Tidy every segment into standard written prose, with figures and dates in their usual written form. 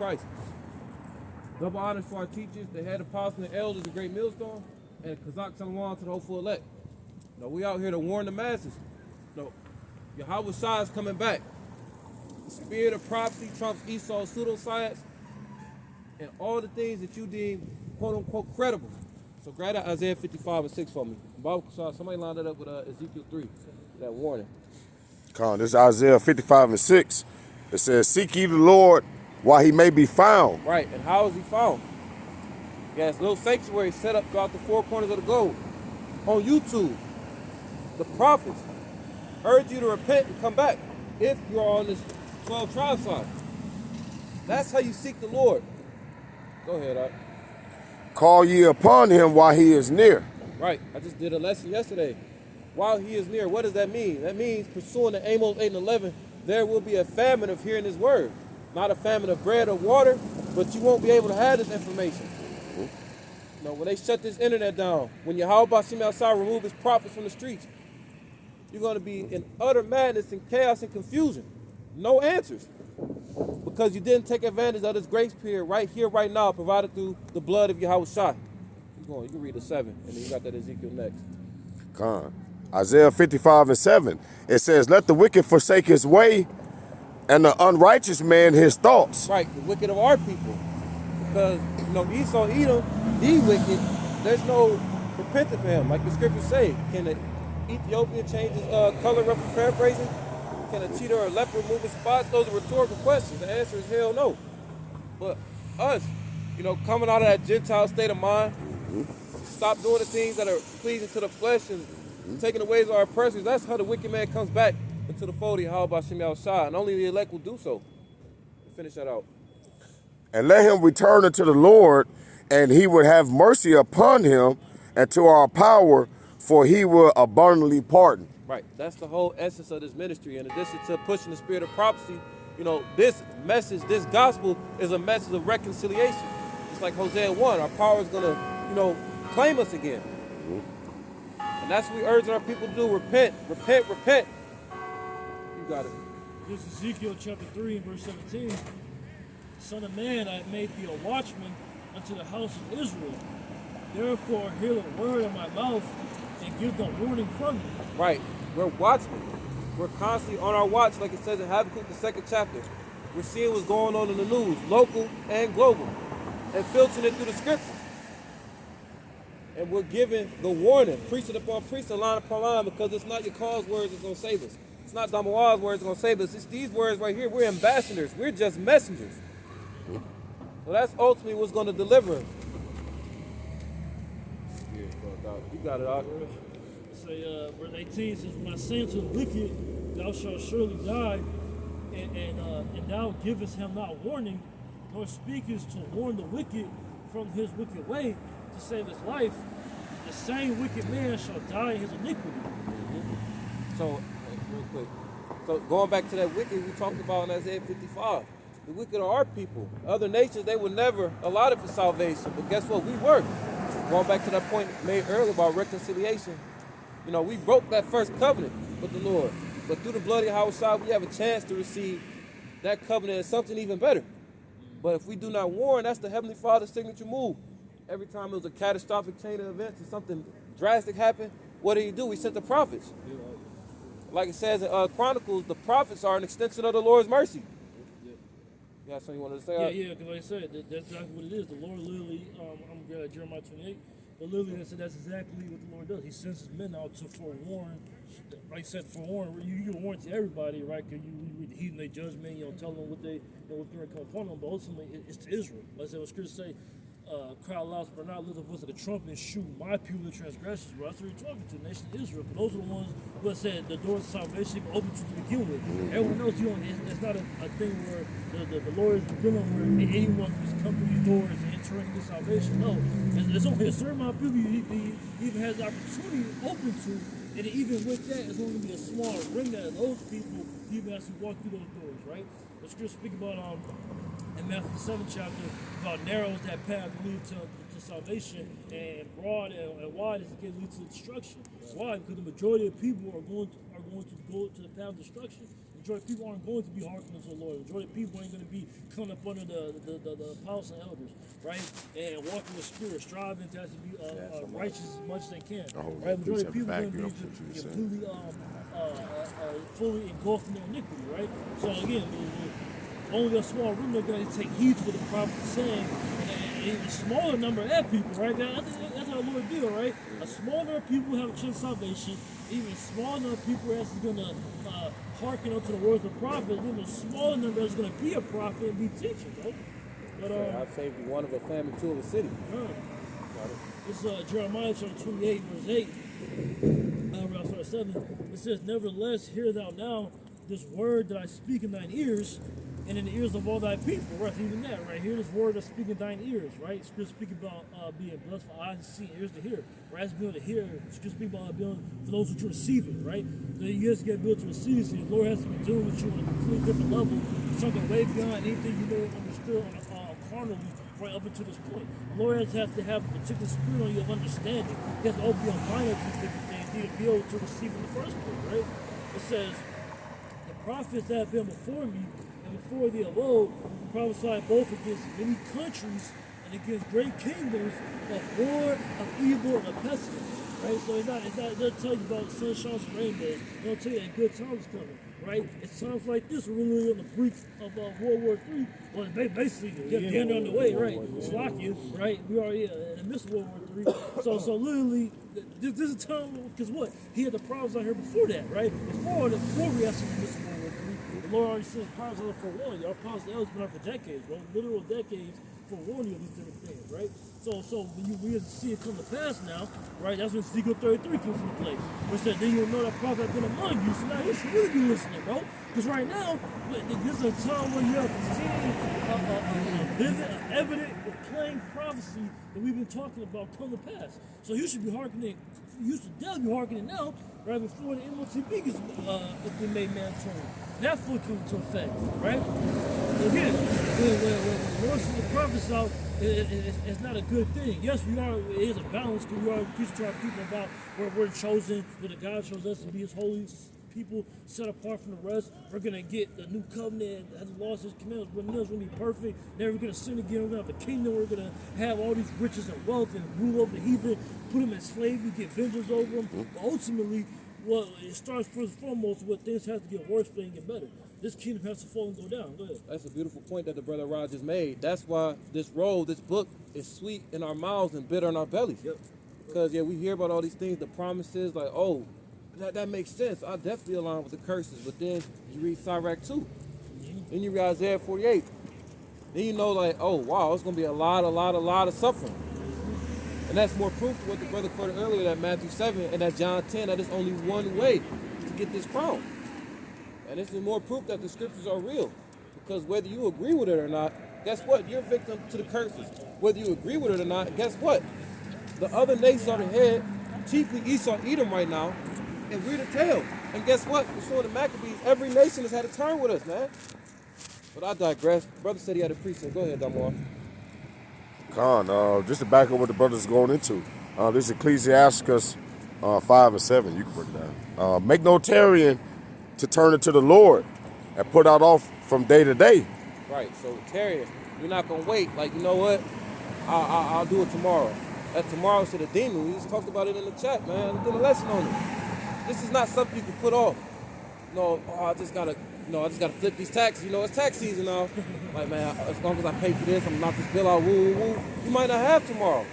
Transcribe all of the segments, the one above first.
Christ. Double honors for our teachers, the head apostles and elders, the great millstone, and Kazak Shalom to the hopeful elect. Now, we out here to warn the masses. No, Yahweh Shai is coming back. The spirit of prophecy trumps Esau's pseudoscience and all the things that you deem quote-unquote credible. So grab out Isaiah 55:6 for me. Bible, somebody lined it up with Ezekiel 3, that warning. Come on, this is Isaiah 55:6. It says, seek ye the Lord while he may be found. Right, and how is he found? He has little sanctuaries set up throughout the four corners of the globe. On YouTube, the prophets urge you to repent and come back if you are on this 12 tribe side. That's how you seek the Lord. Go ahead, Art. Call ye upon him while he is near. Right, I just did a lesson yesterday. While he is near, what does that mean? That means, pursuing the Amos 8:11, there will be a famine of hearing his word. Not a famine of bread or water, but you won't be able to have this information. You know, when they shut this internet down, when Yahweh Bashim outside remove his prophets from the streets, you're going to be in utter madness and chaos and confusion. No answers. Because you didn't take advantage of this grace period right here, right now, provided through the blood of Yahweh Shai. Keep going. You can read the 7, and then you got that Ezekiel next. Come on. Isaiah 55:7. It says, let the wicked forsake his way, and the unrighteous man his thoughts. Right, the wicked of our people. Because, you know, Esau, Edom, the wicked, there's no repentance for him. Like the scriptures say, can an Ethiopian change his color, paraphrasing? Can a cheater or a leper move his spots? Those are rhetorical questions. The answer is hell no. But us, you know, coming out of that Gentile state of mind, stop doing the things that are pleasing to the flesh and taking away our oppressors, that's how the wicked man comes back into the fold of Yahweh Bashim Yahushua, and only the elect will do so. Finish that out. And let him return unto the Lord, and he would have mercy upon him, and to our power, for he will abundantly pardon. Right, that's the whole essence of this ministry. In addition to pushing the spirit of prophecy, you know, this message, this gospel is a message of reconciliation. It's like Hosea 1, our power is going to, you know, claim us again. And that's what we urge our people to do. Repent, repent, repent. You got it. This is Ezekiel chapter 3 and verse 17. Son of man, I have made thee a watchman unto the house of Israel. Therefore hear the word of my mouth and give them warning from me. Right. We're watchmen. We're constantly on our watch, like it says in Habakkuk, the 2nd chapter. We're seeing what's going on in the news, local and global, and filtering it through the scriptures. And we're giving the warning, precept upon precept, line upon line, because it's not your cause words that's going to save us. It's not Damawa's words that's going to save us. It's these words right here. We're ambassadors. We're just messengers. So that's ultimately what's going to deliver us. You got it, Doc. Say, verse 18 says, when I say unto the wicked, thou shalt surely die, and thou givest him not warning, nor speakest to warn the wicked from his wicked way, to save his life, the same wicked man shall die in his iniquity. So, real quick. So, going back to that wicked we talked about in Isaiah 55. The wicked are our people. Other nations, they were never allotted for salvation. But guess what? We were. Going back to that point made earlier about reconciliation. You know, we broke that first covenant with the Lord. But through the blood of Yahweh, we have a chance to receive that covenant as something even better. But if we do not warn, that's the Heavenly Father's signature move. Every time it was a catastrophic chain of events and something drastic happened, what did he do? He sent the prophets. Like it says in Chronicles, the prophets are an extension of the Lord's mercy. You got something you wanted to say? Yeah, because like I said, that's exactly what it is. The Lord literally, I'm going to Jeremiah 28, but literally that's exactly what the Lord does. He sends his men out to forewarn, like I said, forewarn. You can warn to everybody, right? Because you read the heathen, they judgment, you know, tell them what they, you know, what's going to come upon them, but ultimately it's to Israel. Like I said, what scripture say, cry aloud, but not lift the voice of the trumpet and shoot my people the transgressions. Bro, that's what you're talking to, the nation of Israel. But those are the ones who said the doors of salvation are open to begin with. Everyone else, it's not a thing where the Lord is dealing where anyone can come through these doors and enter into salvation. No, there's only a certain amount of people he even has the opportunity open to, and even with that, it's only going to be a small ring that those people even has to walk through those doors, right? The scripture speak about in Matthew 7 chapter about narrow is that path that leads to salvation, and broad and wide is the gate leads to destruction. Why? Because the majority of people are going to go to the path of destruction. The Majority of people aren't going to be hearkening to the Lord. Majority of people ain't going to be coming up under the apostles and elders, right? And walking the Spirit, striving to actually be righteous as much as they can. Right? Majority of people are going to be completely fully engulfed in their iniquity, right? So again, only a small remnant are going to take heed to what the prophet is saying. And a smaller number of people, right? That's how the Lord deal, right? A small number of people have a chance of salvation. Even a small number of people are actually going to hearken unto the words of the prophet. Even a smaller number is going to be a prophet and be teaching, bro. But I've saved you one of a family, two of a city. This is Jeremiah chapter 28, verse 8. Verse 7. It says, "Nevertheless, hear thou now this word that I speak in thine ears, and in the ears of all thy people." Right, even that, right? Hear this word that speak in thine ears, right? Scripture speaking about being blessed for eyes to see, ears to hear. Right? It's being able to hear. Scripture speaking about being for those who receive it, right? So you guys get built to receive it. So the Lord has to be dealing with you on a completely different level, something way beyond anything you may have understood carnally right up until this point. The Lord has to have a particular spirit on you of understanding. He has to open your mind up to different things to be able to receive in the first place, right? It says, "The prophets that have been before me and before thee of old prophesied both against many countries and against great kingdoms of war, of evil, and of pestilence." Right? So it doesn't tell you about sunshine and rain days. It don't tell you that good times coming. Right? It's times like this we're really on the brink of World War III. Well, basically, the end on the way, right? Slovakia, right? We are in the midst of World War III. So literally, this is a time, because what? He had the problems out here before that, right? Before we actually missed World War III, the Lord already sent problems out for warning. Our problems that has been out for decades, bro. Literal decades for warning of these different things, right? So when we see it come to pass now, right? That's when Ezekiel 33 comes into play. Which said, then you'll know that prophet has been among you. So now you should really be listening, bro. Because right now, this is a time where you have seen a vivid, evident, plain prophecy that we've been talking about come to pass. So you should be hearkening. You should definitely be hearkening now, right before the MOTB gets been made mandatory. That fully comes into effect, right? Again, when the Lord sends the prophets out, it's not a good thing. Yes, it is a balance because we are preaching to our people about where we're chosen, where God chose us to be His holy people set apart from the rest. We're going to get the new covenant that has lost His commandments. We're going to be perfect. Never going to sin again. We're going to have a kingdom. We're going to have all these riches and wealth and rule over the heathen, put them in slavery, get vengeance over them. But ultimately, well, it starts first and foremost with things have to get worse for it to get better. This kingdom has to fall and go down. Go ahead. That's a beautiful point that the brother Rod just made. That's why this book is sweet in our mouths and bitter in our bellies. Yep. Because, we hear about all these things, the promises, like, oh, that makes sense. I definitely align with the curses. But then you read Sirach 2. Then you read Isaiah 48. Then you know, like, oh, wow, it's going to be a lot of suffering. And that's more proof to what the brother quoted earlier, that Matthew 7 and that John 10, that is only one way to get this crown. And this is more proof that the scriptures are real. Because whether you agree with it or not, guess what? You're a victim to the curses. Whether you agree with it or not, guess what? The other nations are the head, chiefly Esau, Edom right now, and we're the tail. And guess what? We're showing the Maccabees, every nation has had a turn with us, man. But I digress. Brother said he had a precinct. Go ahead, Damar. Just to back up what the brother's going into. This is Ecclesiasticus 5 and 7. You can break it down. Make no tarrying to turn it to the Lord and put out off from day to day. Right. So tarrying, you're not gonna wait. Like, you know what? I'll do it tomorrow. That tomorrow to the demon. We just talked about it in the chat, man. We did a lesson on it. This is not something you can put off. No, I just gotta flip these taxes. It's tax season now. Like, man, as long as I pay for this, I'm gonna knock this bill out. Woo, woo, woo. You might not have tomorrow.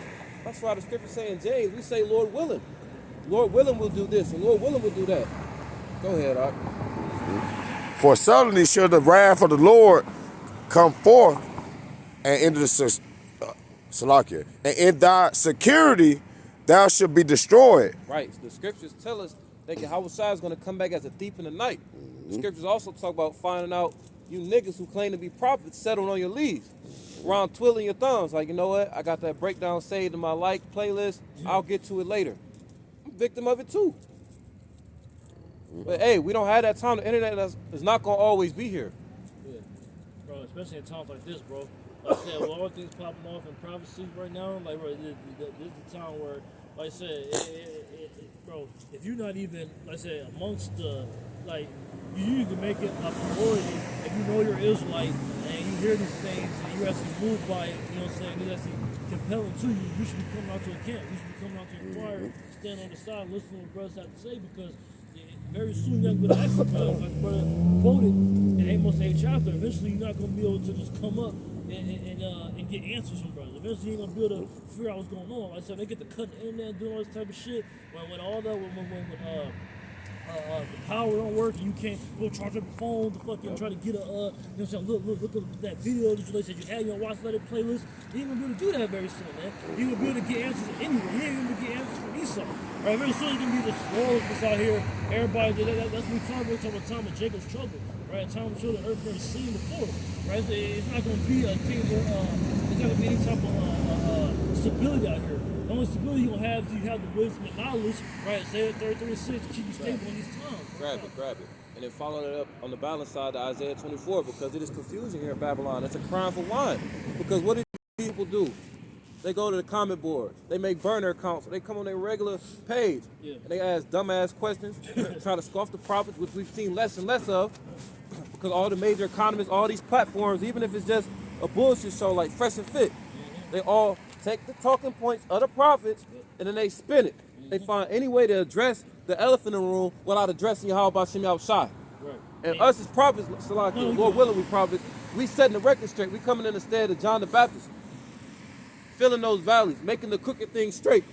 That's why the scripture say in James, we say, Lord willing. Lord willing will do this, and Lord willing will do that. Go ahead, Art. For suddenly shall the wrath of the Lord come forth and into the Salakia. And in thy security thou shalt be destroyed. Right. The scriptures tell us that Yahweh Shai is going to come back as a thief in the night. The scriptures also talk about finding out you niggas who claim to be prophets settled on your leaves. Around twiddling your thumbs. Like, you know what? I got that breakdown saved in my playlist. I'll get to it later. I'm a victim of it too. But hey, we don't have that time. The internet is not going to always be here. Yeah. Bro, especially in times like this, bro. Like I said, with all things popping off in prophecy right now, like, bro, this is the time where, like I said, bro, if you're not even, like I said, amongst the, like, you need to make it a priority if you know you're Israelite and you hear these things and you're actually moved by it, you know what I'm saying, it's actually compelling to you, you should be coming out to a camp, you should be coming out to inquire, stand on the side, listen to what brothers have to say, because very soon you're going to ask brothers, like the brother quoted in Amos 8 chapter, eventually you're not going to be able to just come up and get answers from brothers. Eventually you're going to be able to figure out what's going on. Like I said, they get to cut the internet and doing all this type of shit, when all that, the power don't work and you can't go charge up your phone to fucking try to get a, you know what I'm saying, look at that video that you said you had in your Watch Let It playlist. You ain't gonna be able to do that very soon, man. You ain't gonna be able to get answers anywhere. You ain't gonna be able to get answers from Esau. Right, very soon you're gonna be this lawlessness out here. Everybody, that's what we talk about, time of Jacob's trouble. Right, a time of trouble the earth never seen before. Right, it's not gonna be a thing where, there's not gonna be any type of stability out here. The only stability you're going to have is you have the wisdom and knowledge, right? Isaiah 33:6 to keep you stable in these times. Grab it. And then following it up on the balance side to Isaiah 24, because it is confusing here in Babylon. It's a crime for wine. Because what do people do? They go to the comment boards. They make burner accounts. They come on their regular page. Yeah. And they ask dumbass questions, try to scoff the prophets, which we've seen less and less of. Because all the major economists, all these platforms, even if it's just a bullshit show like Fresh and Fit, they all take the talking points of the prophets and then they spin it. They find any way to address the elephant in the room without addressing Yahweh Shem Yahushai. Right. And us as prophets, Salaki, Lord willing, we prophets, we setting the record straight. We coming in the stead of John the Baptist, filling those valleys, making the crooked things straight,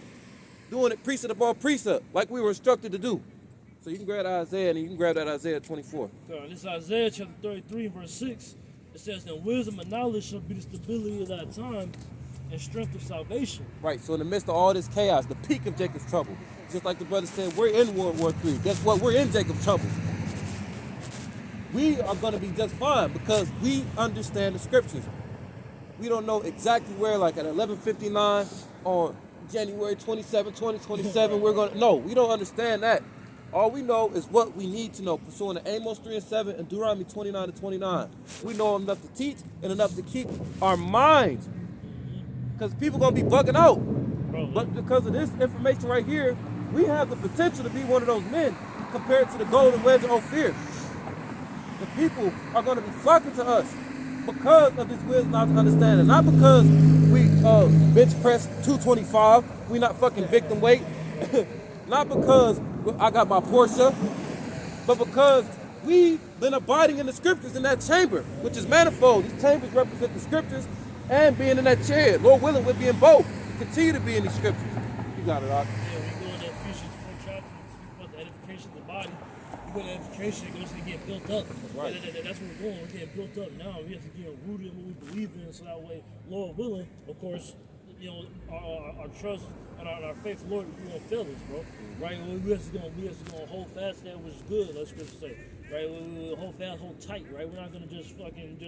doing it precept upon precept, like we were instructed to do. So you can grab Isaiah and you can grab that Isaiah 24. This is Isaiah chapter 33, verse 6. It says, "Then wisdom and knowledge shall be the stability of that time, and strength of salvation." Right, so in the midst of all this chaos, the peak of Jacob's trouble, just like the brother said, we're in World War III. Guess what? We're in Jacob's trouble. We are going to be just fine because we understand the scriptures. We don't know exactly where, like at 11:59 on January 27, 2027, we're going to... No, we don't understand that. All we know is what we need to know, pursuing to Amos 3:7 and Deuteronomy 29:29. We know enough to teach and enough to keep our minds. Because people going to be bugging out. But because of this information right here, we have the potential to be one of those men compared to the golden wedge of Ophir. The people are going to be flocking to us because of this wisdom, knowledge, and understanding. Not because we bench press 225, we not fucking victim weight. Not because I got my Porsche, but because we've been abiding in the scriptures in that chamber, which is manifold. These chambers represent the scriptures and being in that chair. Lord willing, we'll be in both. Continue to be in these scriptures. You got it, Doc. Yeah, we go in that Ephesians 4 chapter, we speak about the edification of the body. We go to edification, it goes to get built up. Right. That's where we're going. We're getting built up now. We have to get rooted in what we believe in, so that way, Lord willing, of course, you know, our trust and our faith in the Lord, we won't fail us, bro. Right? We have to go hold fast there, which is good, let's scripture say. Right? We hold fast, hold tight, right? We're not gonna just fucking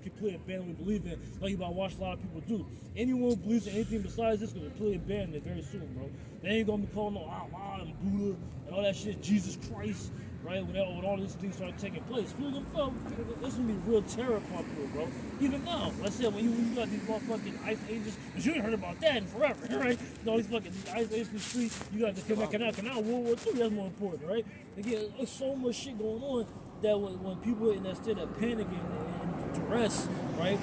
completely abandon what we believe in, like you about watch a lot of people do. Anyone who believes in anything besides this is gonna completely abandon it very soon, bro. They ain't gonna be calling no Allah and Buddha and all that shit, Jesus Christ. Right, when all these things start taking place, people gonna there's gonna be real terror upon people, bro. Even now, let's say when you got these motherfucking ice ages, because you ain't heard about that in forever, right? You know, these fucking ice ages in the street, you got the canal, World War II, that's more important, right? Again, there's so much shit going on that when people in that state of panic and duress, right?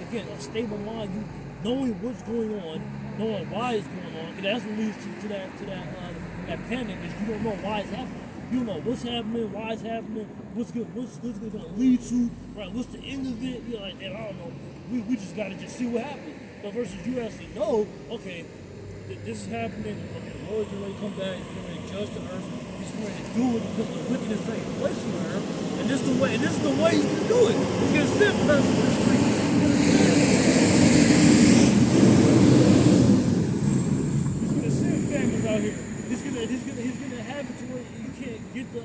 Again, a stable mind, you knowing what's going on, knowing why it's going on, because that's what leads to that panic, is you don't know why it's happening. You know what's happening, why it's happening, what's going to lead to, right? What's the end of it? You're like, and I don't know. We just got to just see what happens. But versus you actually know, okay, this is happening. Okay, the Lord's going to come back. He's going to judge the earth. He's going to do it because the wickedness taking place on the earth. And this is the way. And this is the way he's going to do it. He's going to send person to the street. He's going to send families out here. He's going to have it to where you can't get the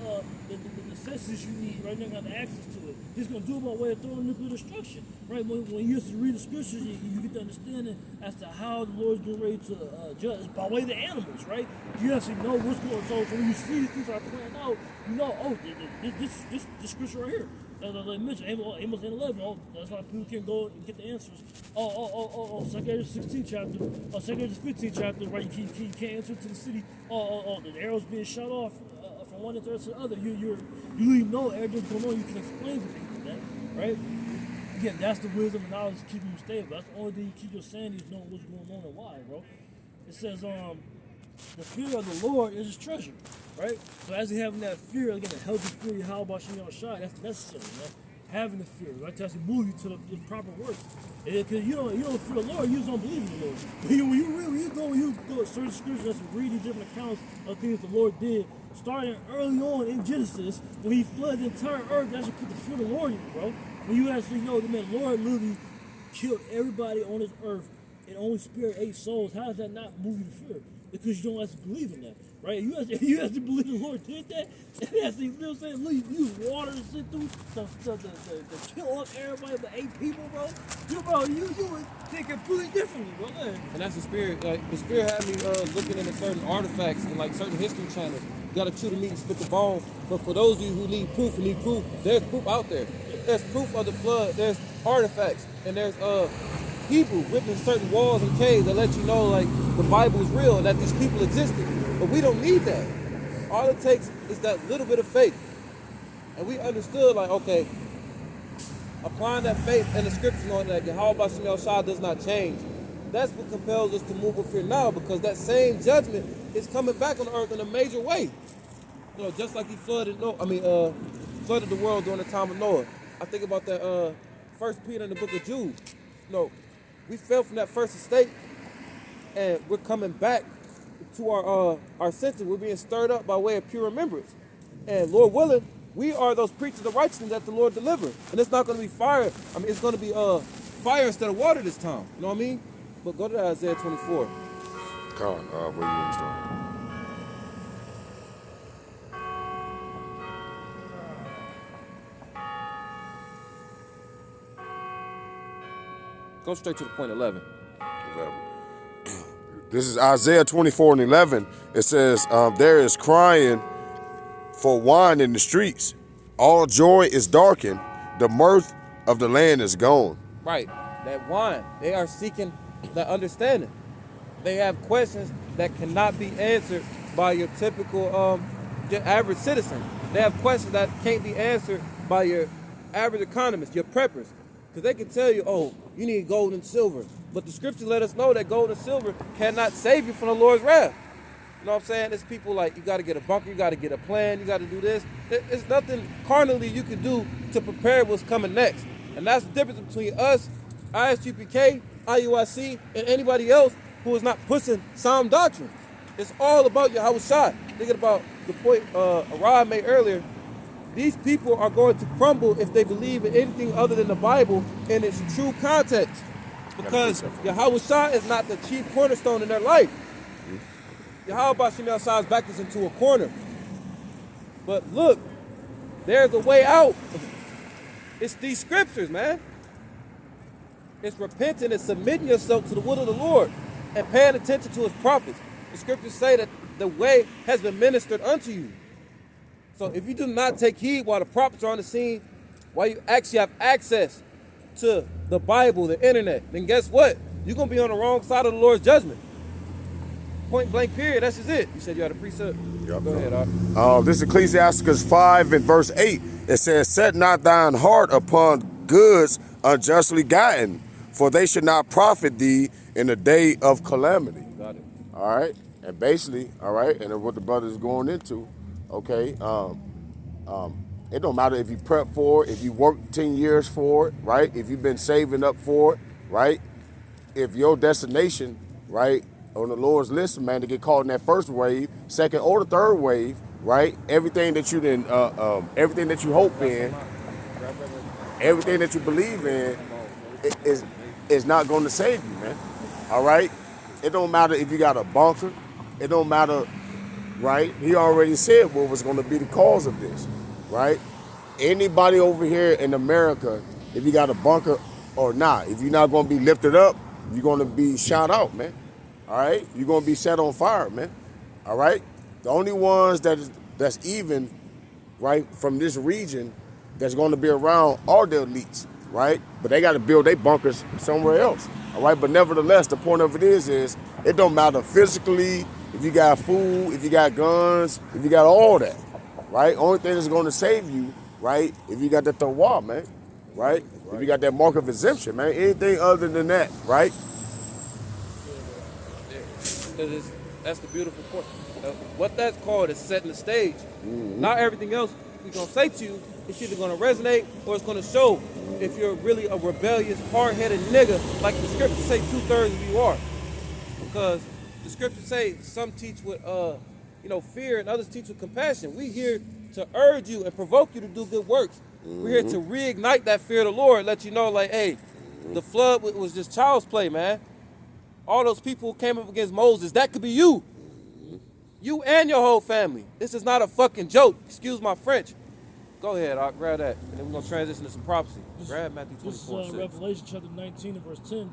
necessities you need right now, got the access to it. He's going to do it by way of throwing nuclear destruction. Right? When you used to read the scriptures, you get the understanding as to how the Lord's getting ready to judge by way of the animals, right? You actually know what's going on. So when you see these things are playing out, you know, oh, this scripture right here. As I mentioned, Amos 8:11. That's why people can go and get the answers. 2 Kings 16 chapter, 2 Kings 15 chapter, right? You can't enter to the city. The arrows being shot off from one end to the other. You really know everything's going on. You can explain to people that, right? Again, that's the wisdom and knowledge to keep you stable. That's the only thing you keep your sanity is knowing what's going on and why, bro. It says, the fear of the Lord is his treasure, right? So as you're having that fear, again, a healthy fear, how about Shem Shai? That's necessary, man. Having the fear, right? To actually move you to the proper work. Because you don't fear the Lord, you just don't believe in the Lord. When you go certain scriptures and read these different accounts of things the Lord did, starting early on in Genesis, when he flooded the entire earth, that should put the fear of the Lord in you, bro. When you actually know that, man, Lord literally killed everybody on this earth and only spared 8 souls, how does that not move you to fear? Because you don't have to believe in that, right? You have to believe the Lord did that. And actually, you know what I'm saying? Look, you use water to sit through to kill up everybody but 8 people, bro. You would think completely differently, bro. Man. And that's the spirit. Like the spirit had me looking into certain artifacts and like certain history channels. You gotta chew the meat and spit the bone. But for those of you who need proof, there's proof out there. There's proof of the flood. There's artifacts, and there's Hebrew written in certain walls and caves that let you know like the Bible is real and that these people existed. But we don't need that. All it takes is that little bit of faith. And we understood like, okay, applying that faith and the scriptures on that Yahweh Shem Shai does not change. That's what compels us to move with fear now, because that same judgment is coming back on the earth in a major way. You know, just like he flooded the world during the time of Noah. I think about that 1 Peter in the book of Jude. You know, we fell from that first estate, and we're coming back to our senses. We're being stirred up by way of pure remembrance. And Lord willing, we are those preachers of righteousness that the Lord delivered. And it's not going to be fire. I mean, it's going to be fire instead of water this time. You know what I mean? But go to Isaiah 24. Con, where you want to start? Go straight to the point, 11. 11. This is Isaiah 24 and 11. It says, there is crying for wine in the streets. All joy is darkened. The mirth of the land is gone. Right. That wine. They are seeking that understanding. They have questions that cannot be answered by your typical, your average citizen. They have questions that can't be answered by your average economist, your preppers. Because they can tell you, oh, you need gold and silver. But the scripture let us know that gold and silver cannot save you from the Lord's wrath. You know what I'm saying? It's people like, you got to get a bunker, you got to get a plan, you got to do this. There's nothing carnally you can do to prepare what's coming next. And that's the difference between us, ISGPK, IUIC, and anybody else who is not pushing sound doctrine. It's all about Yahweh Shai. Thinking about the point Arad made earlier, these people are going to crumble if they believe in anything other than the Bible in its true context. Because Yahweh Shai is not the chief cornerstone in their life. Yahweh Shem Shai has backed us into a corner. But look, there's a way out. It's these scriptures, man. It's repenting and submitting yourself to the will of the Lord and paying attention to his prophets. The scriptures say that the way has been ministered unto you. So if you do not take heed while the prophets are on the scene, while you actually have access to the Bible, the internet, then guess what? You're going to be on the wrong side of the Lord's judgment. Point blank period. That's just it. You said you had a precept? Yep. Go ahead, this is Ecclesiasticus 5 and verse 8. It says, set not thine heart upon goods unjustly gotten, for they should not profit thee in the day of calamity. Got it. All right? And basically, all right, and what the brother is going into, okay, it don't matter if you prep for it, if you work 10 years for it, right? If you've been saving up for it, right? If your destination, right, on the Lord's list, man, to get caught in that first wave, second or the third wave, right? Everything that you didn't, everything that you hope in, everything that you believe in, is not going to save you, man. All right? It don't matter if you got a bunker. It don't matter, right? He already said what was going to be the cause of this, right? Anybody over here in America, if you got a bunker or not, if you're not going to be lifted up, you're going to be shot out, man. All right? You're going to be set on fire, man. All right? The only ones that's even, right, from this region that's going to be around are the elites, right? But they got to build their bunkers somewhere else, all right? But nevertheless, the point of it is it don't matter physically, if you got food, if you got guns, if you got all that, right? Only thing that's going to save you, right, if you got that tawab, man, right? If you got that mark of exemption, man. Anything other than that, right? Because that's the beautiful point. What that's called is setting the stage. Not everything else we're going to say to you, it's either going to resonate or it's going to show if you're really a rebellious, hard-headed nigga, like the scriptures say 2/3 of you are. Because the scriptures say some teach with fear and others teach with compassion. We here to urge you and provoke you to do good works. We're here to reignite that fear of the Lord, let you know, like, hey, the flood was just child's play, man. All those people who came up against Moses, that could be you. You and your whole family. This is not a fucking joke. Excuse my French. Go ahead, I'll grab that. And then we're going to transition to some prophecy. Grab Matthew 24. This is Revelation chapter 19 and verse 10.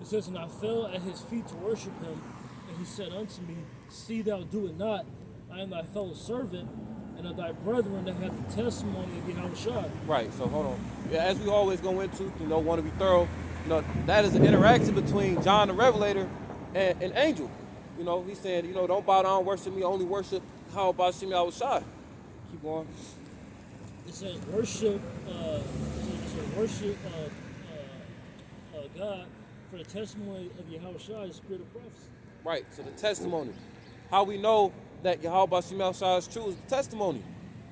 It says, "And I fell at his feet to worship him. And he said unto me, See thou do it not. I am thy fellow servant, and of thy brethren that have the testimony of Yahushua." Right, so hold on. Yeah, as we always go into, want to be thorough, that is an interaction between John the Revelator and an angel. He's saying, don't bow down, worship me, only worship how about Shem Yahushua. Keep going. It says worship, God for the testimony of Yahushua, the spirit of prophecy. Right, so the testimony. How we know that Yahweh Shem Yahushua is true is the testimony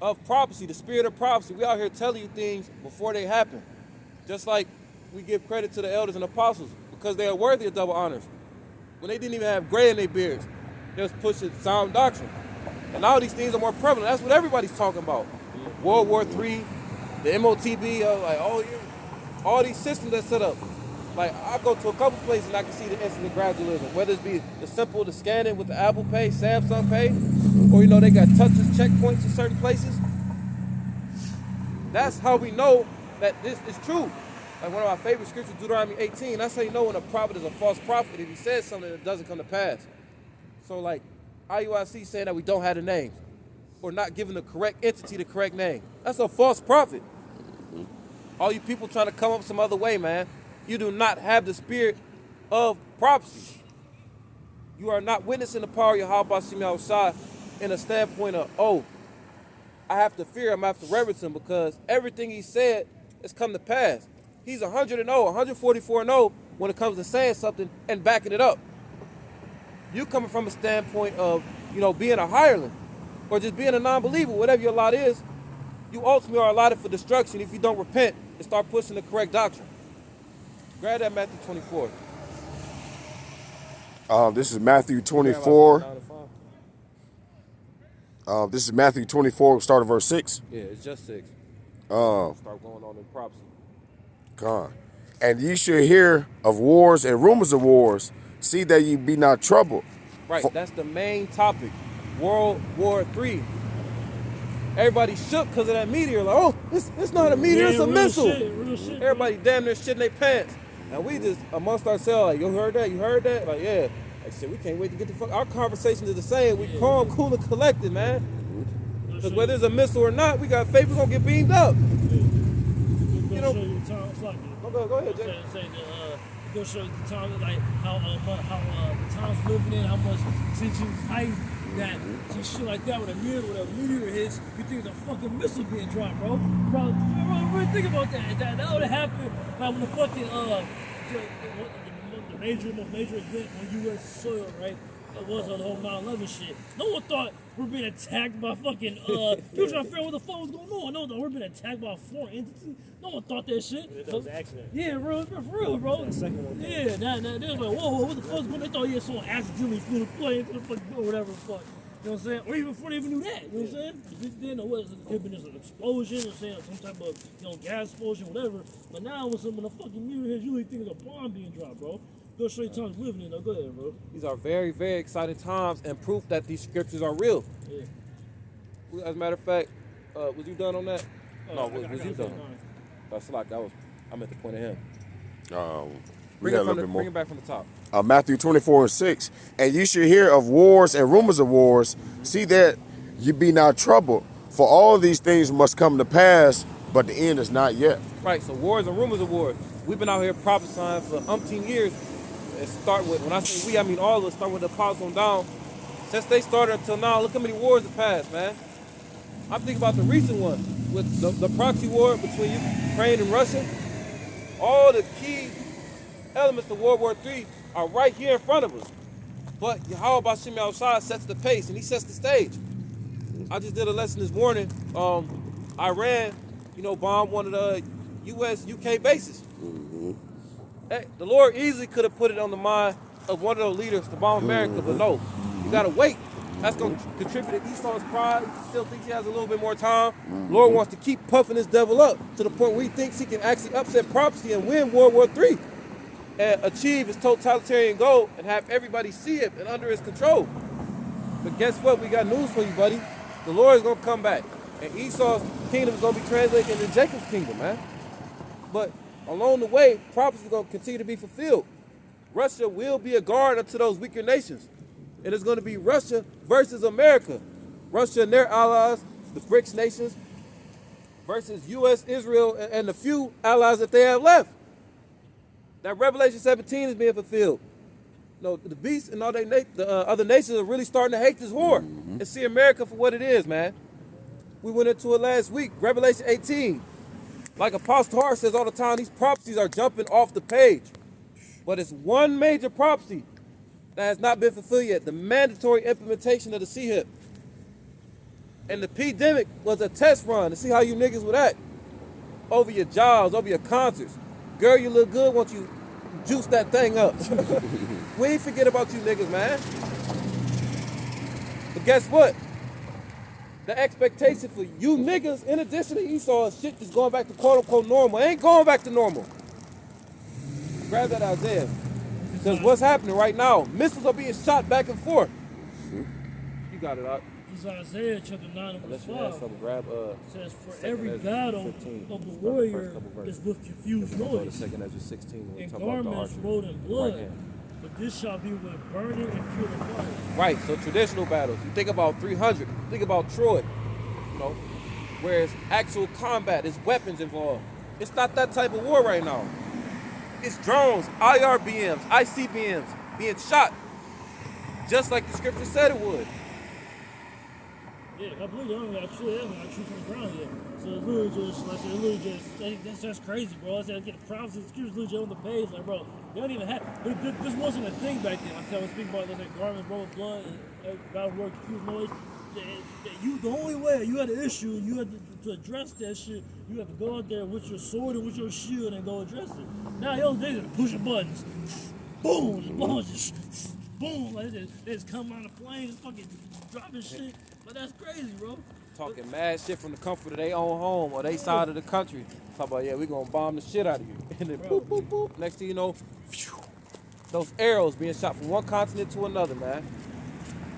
of prophecy, the spirit of prophecy. We out here telling you things before they happen. Just like we give credit to the elders and apostles because they are worthy of double honors. When they didn't even have gray in their beards, they was pushing sound doctrine. And now these things are more prevalent. That's what everybody's talking about. World War III, the MOTB, all these systems that's set up. Like, I go to a couple places and I can see the instant gradualism, whether it be the scanning with the Apple Pay, Samsung Pay, or, they got touchless checkpoints in certain places. That's how we know that this is true. Like one of my favorite scriptures, Deuteronomy 18, that's how you know when a prophet is a false prophet, if he says something that doesn't come to pass. So like, IUIC saying that we don't have the names, or not giving the correct entity the correct name. That's a false prophet. All you people trying to come up some other way, man. You do not have the spirit of prophecy. You are not witnessing the power of Yahweh Shem Yahushua in a standpoint of, I have to fear him, I have to reverence him, because everything he said has come to pass. He's 100-0, 144-0 when it comes to saying something and backing it up. You coming from a standpoint of, being a hireling or just being a non-believer, whatever your lot is, you ultimately are allotted for destruction if you don't repent and start pushing the correct doctrine. Grab that Matthew 24. This is Matthew 24. This is Matthew 24, start at verse 6. Yeah, it's just 6. Start going on in prophecy. God. "And ye shall hear of wars and rumors of wars. See that ye be not troubled." Right, that's the main topic. World War III. Everybody shook because of that meteor. Like, it's not a meteor, it's a missile. Real shit, Everybody damn near shitting their pants. And we just, amongst ourselves, like, you heard that? You heard that? Like, yeah. Like, shit, we can't wait to get the fuck. Our conversation is the same. We calm, cool, and collected, man. Because whether it's a missile or not, we got faith we're going to get beamed up. Go ahead, Jay. Go show you the time, like how the times living in, how much tension, height, that some shit like that with a meteor hits, you think it's a fucking missile being dropped, bro. Bro, really think about that. That would have happened like when the fucking the most major event on U.S. soil, right? It was on the whole 9/11 shit. No one thought we're being attacked by fucking people trying to figure out what the fuck was going on. No, we're being attacked by a foreign entity. No one thought that shit. That was an accident. Yeah, bro, for real, bro. The second one. Yeah, they was like, whoa, what the fuck's going on? They thought someone accidentally flew the plane into the fucking or whatever the fuck. You know what I'm saying? Or even before they even knew that. You know what I'm saying? They didn't know what it could have been just an explosion, you know what I'm saying? Some type of gas explosion, whatever. But now when a fucking meteor hits, you really think it's a bomb being dropped, bro. Go show you times living in though. Go ahead, bro. These are very, very exciting times and proof that these scriptures are real. Yeah. As a matter of fact, was you done on that? No, was you done? 9. That's like I'm at the point of him. We got a little bit Bring more. it back from the top. Matthew 24 and 6. "And ye shall hear of wars and rumors of wars. See that ye be not troubled. For all these things must come to pass, but the end is not yet." Right, so wars and rumors of wars. We've been out here prophesying for umpteen years. It start with, when I say we, I mean all of us, start with the apostles on down. Since they started until now, look how many wars have passed, man. I'm thinking about the recent one with the proxy war between Ukraine and Russia. All the key elements of World War III are right here in front of us. But Yahweh Bashim Yahushua sets the pace and he sets the stage. I just did a lesson this morning. Iran, bombed one of the U.S. UK bases. Hey, the Lord easily could have put it on the mind of one of those leaders to bomb America, but no, you gotta wait. That's gonna contribute to Esau's pride. He still thinks he has a little bit more time. Lord wants to keep puffing this devil up to the point where he thinks he can actually upset prophecy and win World War III and achieve his totalitarian goal and have everybody see it and under his control. But guess what? We got news for you, buddy. The Lord is gonna come back, and Esau's kingdom is gonna be translated into Jacob's kingdom, man. But along the way, prophecy is gonna continue to be fulfilled. Russia will be a guard unto those weaker nations. And it's going to be Russia versus America. Russia and their allies, the BRICS nations, versus U.S., Israel, and the few allies that they have left. That Revelation 17 is being fulfilled. The beasts and all the other nations are really starting to hate this war and see America for what it is, man. We went into it last week, Revelation 18. Like Apostle Hart says all the time, these prophecies are jumping off the page. But it's one major prophecy that has not been fulfilled yet, the mandatory implementation of the CHIP. And the pandemic was a test run to see how you niggas would act over your jobs, over your concerts. Girl, you look good once you juice that thing up. We ain't forget about you niggas, man. But guess what? The expectation for you niggas, in addition to Esau, shit is going back to quote-unquote normal. It ain't going back to normal. Grab that Isaiah. Because what's happening right now, missiles are being shot back and forth. You got it out. This is Isaiah chapter 9 and verse 5. Grab, says, for every battle 15, of the warrior is with confused noise, and garments rolled in blood. But this shall be with burning and fuel of fire. Right, so traditional battles. You think about 300, think about Troy, whereas actual combat, there's weapons involved. It's not that type of war right now. It's drones, IRBMs, ICBMs being shot, just like the scripture said it would. Yeah, I believe they don't got true from the ground yet. So it's literally just, that's crazy, bro. I said, I get the prophecy, the scriptures literally on the page, like, bro, they don't even have, this wasn't a thing back then. Like I was speaking about that garment, roll blood, and battle work, confused noise. The only way you had an issue, you had to address that shit, you had to go out there with your sword and with your shield and go address it. Now, those days are pushing buttons. Boom, the bullets just, boom, like they just come on the plane, fucking dropping shit. But that's crazy, bro. Talking mad shit from the comfort of their own home or their side of the country. Talk about, yeah, we gonna bomb the shit out of you. And then boop, boop, boop. Next thing you know, phew, those arrows being shot from one continent to another, man.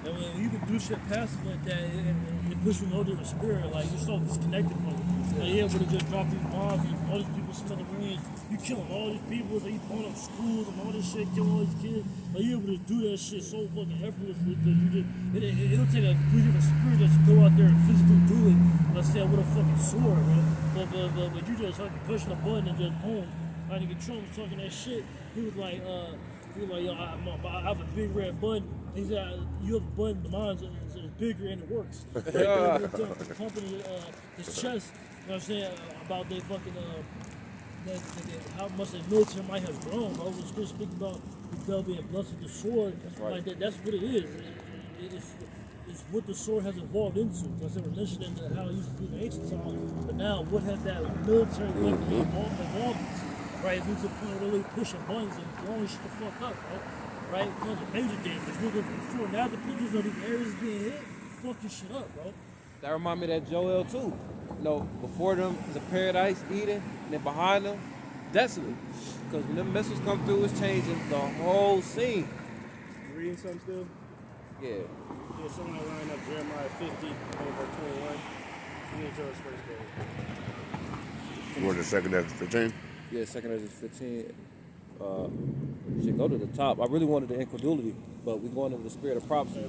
And when you can do shit passive like that, it puts you in a different spirit. Like, you're so disconnected from it. Like, yeah, but it just drop these bombs, and all these people smell the range. You killing all these people, so you blowing up schools and all this shit, killing all these kids. Like, you're able to do that shit so fucking effortlessly that you just, it'll take a completely different spirit just to go out there and physically do it. Let's say with a fucking sword, bro. But you just fucking pushing a button and just boom. Like, nigga Trump was talking that shit. He was like, yo, I have a big red button. He said, you have a button, the mine is bigger and it works. The company, his chest, you know what I'm saying, about they fucking, how much the military might have grown. I was just speaking about the devil being blessed with the sword. That's right. Like that's what it is. It's what the sword has evolved into. Like I said, we're mentioning how it used to be in the ancient times, but now what has that military weapon evolved into? Right, it's to the point where they're really pushing buttons and blowing shit the fuck up, right? Because of major damage. Before now, the pictures of these areas being hit, fucking shit up, bro. That remind me of that Joel too. Before them is a paradise, Eden, and then behind them, desolate. Because when them missiles come through, it's changing the whole scene. You reading something still? Yeah. Yeah, somebody line up Jeremiah 50 over 21. You need yours first, though. Where the second Ezra 15? Yeah, second Ezra 15. Should go to the top. I really wanted the incredulity, but we're going into the spirit of prophecy.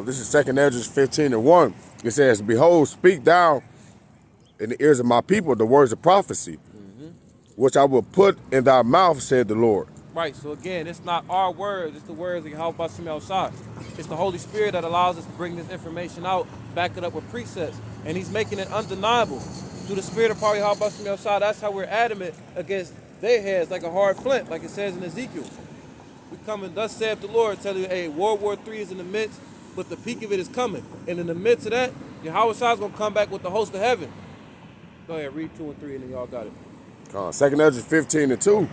This is second Ezra 15 and 1. It says, behold, speak thou in the ears of my people the words of prophecy, which I will put in thy mouth, said the Lord. Right. So again, it's not our words; it's the words of Yahweh Bashem Shai. It's the Holy Spirit that allows us to bring this information out, back it up with precepts, and He's making it undeniable through the Spirit of power Yahweh Bashem Shai. That's how we're adamant against their heads, like a hard flint, like it says in Ezekiel. We coming, thus saith the Lord, telling you, hey, World War III is in the midst, but the peak of it is coming. And in the midst of that, Yahweh Shai is going to come back with the host of heaven. Go ahead, read 2 and 3, and then y'all got it. 2 Ezra 15 and 2.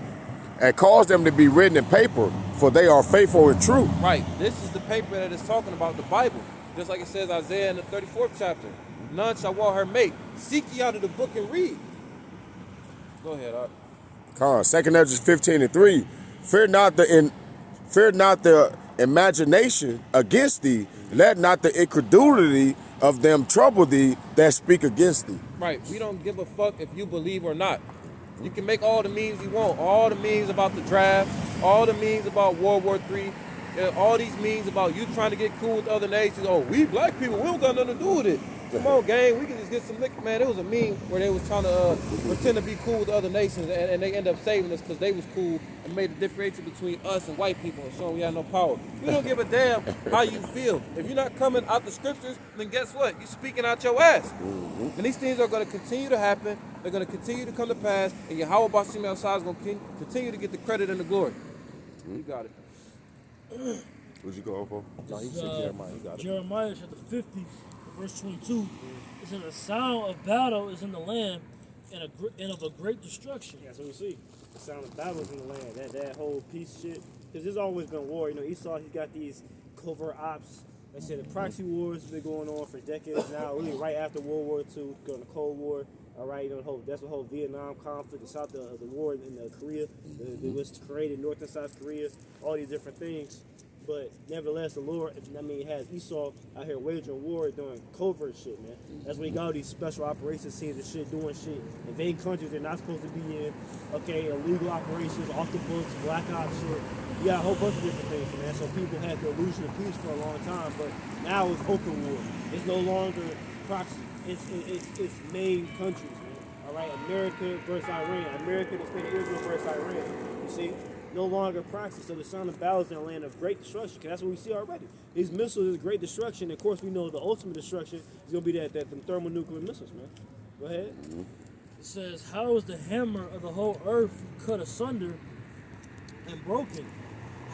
And cause them to be written in paper, for they are faithful and true. Right. This is the paper that is talking about the Bible. Just like it says Isaiah in the 34th chapter. None shall want her mate. Seek ye out of the book and read. Go ahead, Art. 2 Ezra 15 and 3. Fear not the imagination against thee. Let not the incredulity of them trouble thee that speak against thee. Right. We don't give a fuck if you believe or not. You can make all the memes you want. All the memes about the draft. All the memes about World War III. All these memes about you trying to get cool with other nations. Oh, we black people, we don't got nothing to do with it. Come on, gang, we can just get some liquor. Man, there was a meme where they was trying to pretend to be cool with other nations, and they end up saving us because they was cool and made a differentiation between us and white people and showing we had no power. We don't give a damn how you feel. If you're not coming out the scriptures, then guess what? You're speaking out your ass. And these things are going to continue to happen. They're going to continue to come to pass, and Yahweh Bashem Shai is going to continue to get the credit and the glory. You got it. What'd you go for? No, he said Jeremiah. You got it. Jeremiah chapter 50, verse 22. It says, the sound of battle is in the land, and of a great destruction. Yeah, that's what we see. The sound of battles in the land. That whole piece of shit. Because there's always been war. You know, Esau, he's got these covert ops. Like I said, the proxy wars have been going on for decades now. Really, right after World War II, going to Cold War. All right, you know, that's the whole Vietnam conflict, the war in Korea, that was created, North and South Korea, all these different things. But nevertheless, the Lord, has Esau out here waging war doing covert shit, man. That's when he got all these special operations scenes and shit, doing shit, invading countries they're not supposed to be in, okay, illegal operations, off the books, black ops shit. You got a whole bunch of different things, man. So people had the illusion of peace for a long time, but now it's open war. It's no longer proxy. It's main countries, man. All right, America versus Iran. America, the state of Israel versus Iran. You see? No longer proxy. So the sound of battle is in a land of great destruction. Because that's what we see already. These missiles is great destruction. Of course, we know the ultimate destruction is going to be them thermonuclear missiles, man. Go ahead. It says, how is the hammer of the whole earth cut asunder and broken?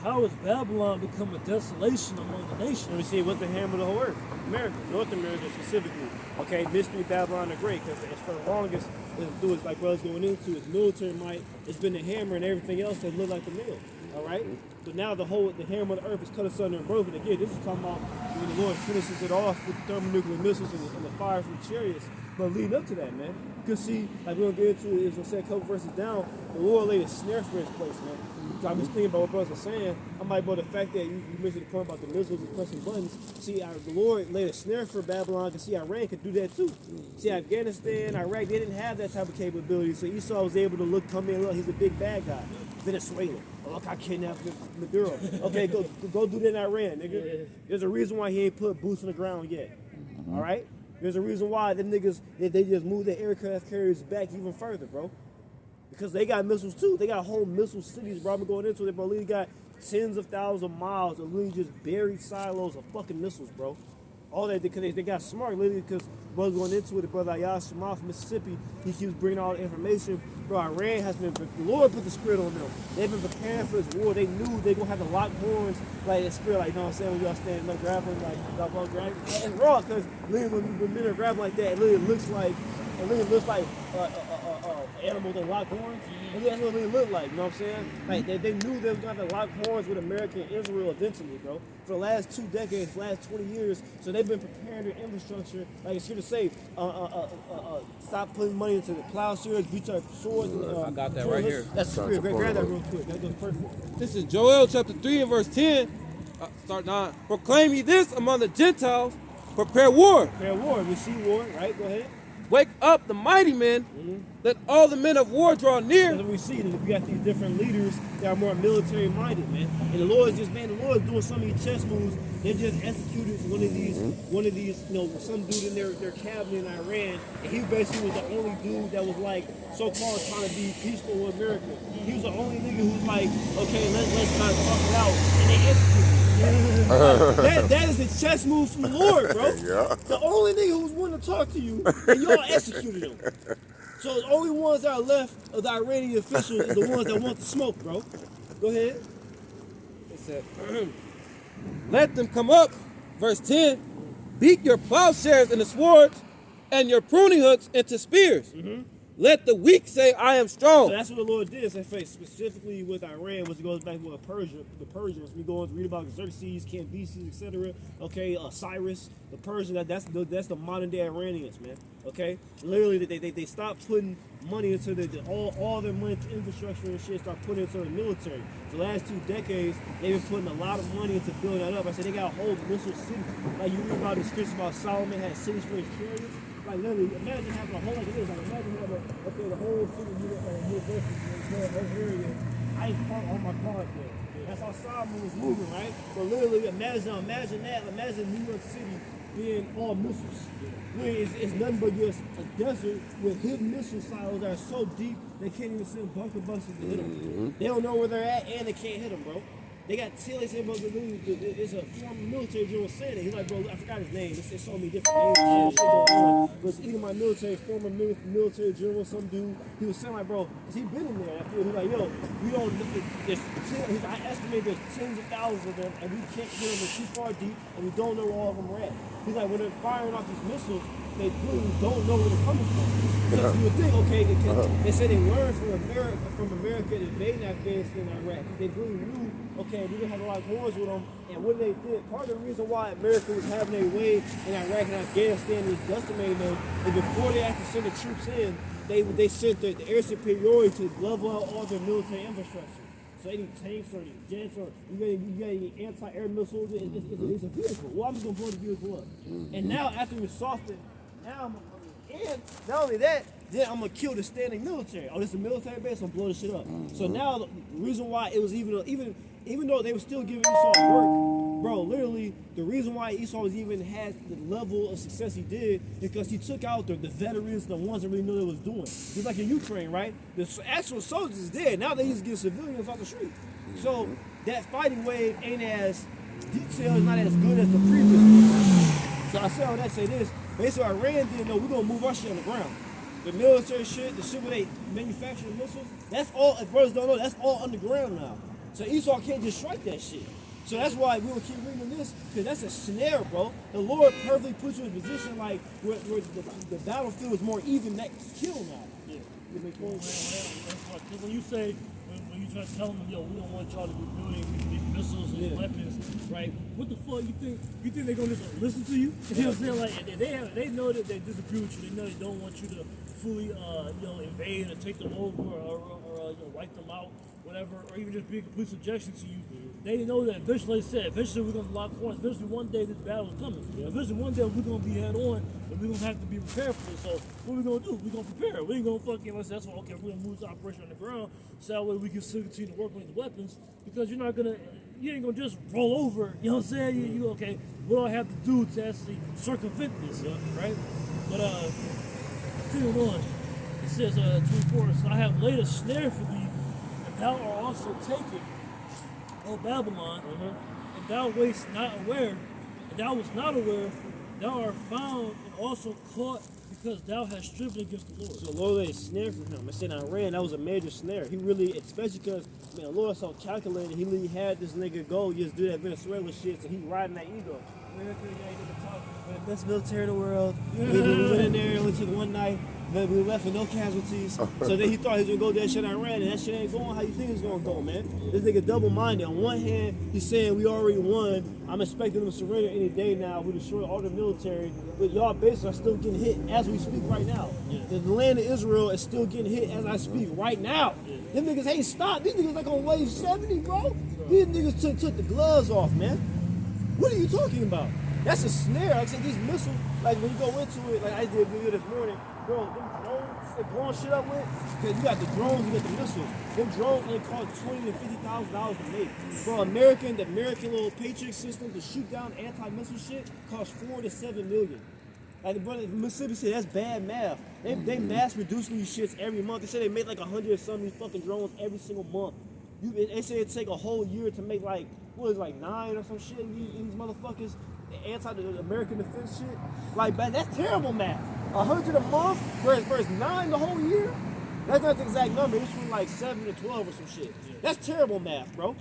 How has Babylon become a desolation among the nations? Let me see, what's the hammer of the whole earth? America, North America specifically. Okay, mystery Babylon the Great, because for the longest, it's like what I was going into, is military might, it's been the hammer and everything else that looked like the mill. All right? So now the hammer of the earth is cut asunder and broken. Again, this is talking about when the Lord finishes it off with the thermonuclear missiles and the fire from the chariots. But leading up to that, man, you can see, like we're going to get into it, as I said a couple verses down, the Lord laid a snare for his place, man. So I'm just thinking about what brothers are saying. I'm like, about the fact that you mentioned the point about the missiles and pressing buttons. See, the Lord laid a snare for Babylon, because see, Iran could do that too. See, Afghanistan, Iraq, they didn't have that type of capability. So Esau was able to come in, look, he's a big bad guy. Venezuela. Oh, look, I kidnapped Maduro. Okay, go do that in Iran, nigga. Yeah. There's a reason why he ain't put boots on the ground yet. All right? There's a reason why them niggas, they just moved their aircraft carriers back even further, bro. Because they got missiles too. They got whole missile cities, bro. I'm going into it, bro. They got tens of thousands of miles of literally just buried silos of fucking missiles, bro. All that because they got smart, literally, because brother going into it, the brother Ayaz Shema from Mississippi, he keeps bringing all the information. Bro, Iran has been, the Lord put the spirit on them. They've been preparing for this war. They knew they going to have to lock horns, like that spirit, like, you know what I'm saying, when y'all standing up grappling, like, y'all grappling. And raw, because literally when men are grappling like that, it literally looks like animals that lock horns. And that's what it really looked like, you know what I'm saying? Like, they knew they were going to have to lock horns with America and Israel eventually, bro. For the last 2 decades, last 20 years. So they've been preparing their infrastructure. Like, it's here to say, stop putting money into the plowshares, beach up swords. I got that right here. That's spirit. Grab that real quick. That goes perfect. This is Joel chapter 3 and verse 10. Start 9. Proclaim ye this among the Gentiles. Prepare war. Prepare war. We see war, right? Go ahead. Wake up the mighty men. Let all the men of war draw near. As we see that we got these different leaders that are more military minded, man. And the Lord is just, man, the Lord is doing so many chess moves. They just executed one of these, you know, some dude in their cabinet in Iran, and he basically was the only dude that was like so-called trying to be peaceful with America. He was the only nigga who was like, okay, let's kind of talk it out, and they executed. That is a chess move from the Lord, bro. Yeah. The only nigga who was willing to talk to you, and y'all executed him. So the only ones that are left of the Iranian officials is the ones that want the smoke, bro. Go ahead. It said, let them come up. Verse 10. Beat your plowshares into swords and your pruning hooks into spears. Let the weak say, I am strong. So that's what the Lord did. So specifically with Iran, which goes back with Persia, the Persians. We go and read about Xerxes, Cambyses, etc. Okay, Cyrus, the Persian. That's the modern day Iranians, man. Okay, literally they stopped putting money into all their money into infrastructure and shit. Start putting it into the military. The last 2 decades, they've been putting a lot of money into building that up. I said they got a whole missile city. Like you read about the scriptures about Solomon had cities for his chariots. Like literally, imagine having a whole like this. Like imagine having the whole city university in that area. I ain't parked all my cars there. That's how Solomon was moving, right? But literally, imagine that. Imagine New York City being all missiles. It's nothing but just a desert with hidden missile silos that are so deep they can't even send bunker busters to hit them. They don't know where they're at and they can't hit them, bro. They got they said, bro, it's a former military general saying it. He's like, bro, I forgot his name. It's so many different names and shit going on. But it's either my former military general, some dude. He was saying like, bro, has he been in there? He's like, yo, we don't. I estimate there's tens of thousands of them, and we can't get them. They're too far deep, and we don't know where all of them are at. He's like, when they're firing off these missiles, they really don't know where they're coming from. Because you would think, okay, they say they learned from America invading Afghanistan and Iraq. They really knew, okay, we didn't have a lot of wars with them. And what they did, part of the reason why America was having their way in Iraq and Afghanistan was decimating them, and before they actually sent the troops in, they sent the air superiority to level out all their military infrastructure. So any tanks or jets or you got any anti-air missiles, it's a vehicle. Well, I'm just gonna blow the vehicle up. And now after we softened, and not only that, then I'm gonna kill the standing military. Oh, this is a military base, I'm gonna blow this shit up. So now the reason why it was even though they were still giving Esau work, bro, literally the reason why Esau even had the level of success he did is because he took out the veterans, the ones that really knew what they was doing. It's like in Ukraine, right? The actual soldiers is dead. Now they just get civilians off the street. So that fighting wave ain't as detailed, not as good as the previous one. So I say all that, say this. Basically, Iran didn't know we're gonna move our shit on the ground. The military shit, the shit where they manufacture the missiles, that's all, if brothers don't know, that's all underground now. So Esau can't just strike that shit. So that's why we will keep reading this, because that's a snare, bro. The Lord perfectly puts you in a position like where the battlefield is more even that kill now. Yeah. When you say, when you try to tell them, yo, we don't want y'all to be building these missiles and weapons, right? What the fuck you think? You think they're gonna just listen to you? You know what I'm saying? Like they know that they disagree with you. They know they don't want you to fully, invade or take them over or wipe them out, whatever, or even just be in complete subjection to you. They know that eventually, we're gonna lock horns. Eventually, one day this battle is coming. Eventually, one day we're gonna be head on, and we're gonna have to be prepared for it. So, what we gonna do? We're gonna prepare. We ain't gonna fucking that's why. Okay, we're gonna move this operation on the ground, so that way we can still continue to work on these weapons. Because you ain't gonna just roll over. You know what I'm saying? You okay? What do I have to do to actually circumvent this? Right? But continue on. It says 24. So I have laid a snare for thee, and thou art also taken, O Babylon, and thou wast not aware, and thou was not aware, thou art found and also caught, because thou hast striven against the Lord. So the Lord laid a snare for him. I said Iran, that was a major snare. He really, especially because the Lord so calculated, he really had this nigga go just do that Venezuela shit, so he riding that ego. We're the best military in the world. We went in there, only took one night, but we left with no casualties. So then he thought he was gonna go that shit Iran, and that shit ain't going how you think it's gonna go, man. This nigga double-minded. On one hand, he's saying we already won. I'm expecting them to surrender any day now. We destroy all the military, but y'all bases are still getting hit as we speak right now. The land of Israel is still getting hit as I speak right now. Them niggas ain't stopped. These niggas like on wave 70, bro. These niggas took the gloves off, man. What are you talking about? That's a snare. Like I said, these missiles, like when you go into it, like I did a video this morning, Bro, them drones they blowing shit up with, because you got the drones, you got the missiles. Them drones only cost $20,000 to $50,000 to make. Bro, the American little Patriot system to shoot down anti-missile shit costs $4 to $7 million. Like, brother, Mississippi said that's bad math. They mass producing these shits every month. They say they make like 100 or some of these fucking drones every single month. They say it take a whole year to make like, what is it, like 9 or some shit in these motherfuckers, the American defense shit. Like, man, that's terrible math. 100 a month versus 9 the whole year? That's not the exact number. It's from like 7 to 12 or some shit. That's terrible math, bro.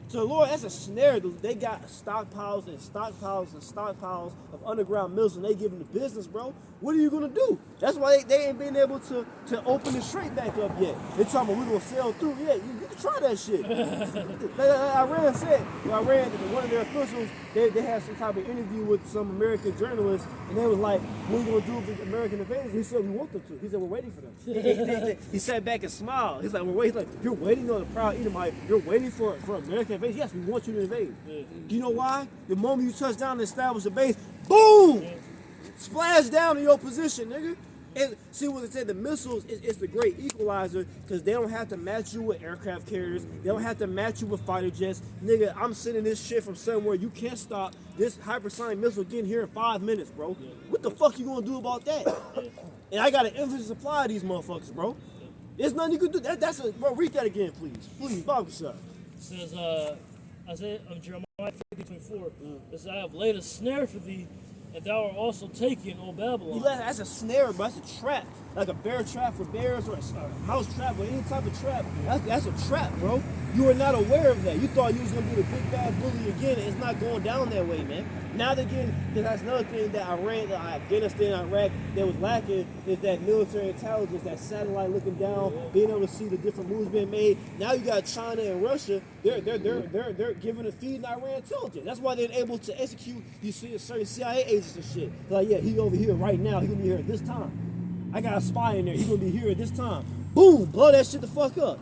So, Lord, that's a snare. They got stockpiles and stockpiles and stockpiles of underground mills, and they give them the business, bro. What are you going to do? That's why they ain't been able to open the straight back up yet. They talking about we're going to sell through. Yeah, you can try that shit. Iran said, one of their officials, they had some type of interview with some American journalists, and they was like, what are you going to do with the American invaders? He said, we want them to. He said, we're waiting for them. He sat back and smiled. He's like, we're waiting. Like, you're waiting on the proud Edomite. You're waiting for American invasion. Yes, we want you to invade. Yeah. Do you know why? The moment you touch down and establish a base, boom! Yeah. Splash down in your position, nigga. And see what it said, the missiles is the great equalizer, because they don't have to match you with aircraft carriers. They don't have to match you with fighter jets. Nigga, I'm sending this shit from somewhere you can't stop this hypersonic missile getting here in 5 minutes, bro. Yeah. What the fuck you gonna do about that? And I got an infinite supply of these motherfuckers, bro. There's nothing you can do. Bro, read that again, please. Please, Bible shot. It says, Isaiah, Jeremiah 50:24. It says, I have laid a snare for thee, and thou art also taken, O Babylon. That's a snare, bro. That's a trap. Like a bear trap for bears, or a mouse trap, or any type of trap. That's a trap, bro. You were not aware of that. You thought you was going to be the big bad bully again. It's not going down that way, man. Now they're getting, because that's another thing that Afghanistan, Iraq, that was lacking, is that military intelligence, that satellite looking down, being able to see the different moves being made. Now you got China and Russia, they're giving a feed in Iran intelligence. That's why they're able to execute, you see, certain CIA agents and shit. Like, yeah, he over here right now, he gonna be here at this time. I got a spy in there, he gonna be here at this time. Boom, blow that shit the fuck up.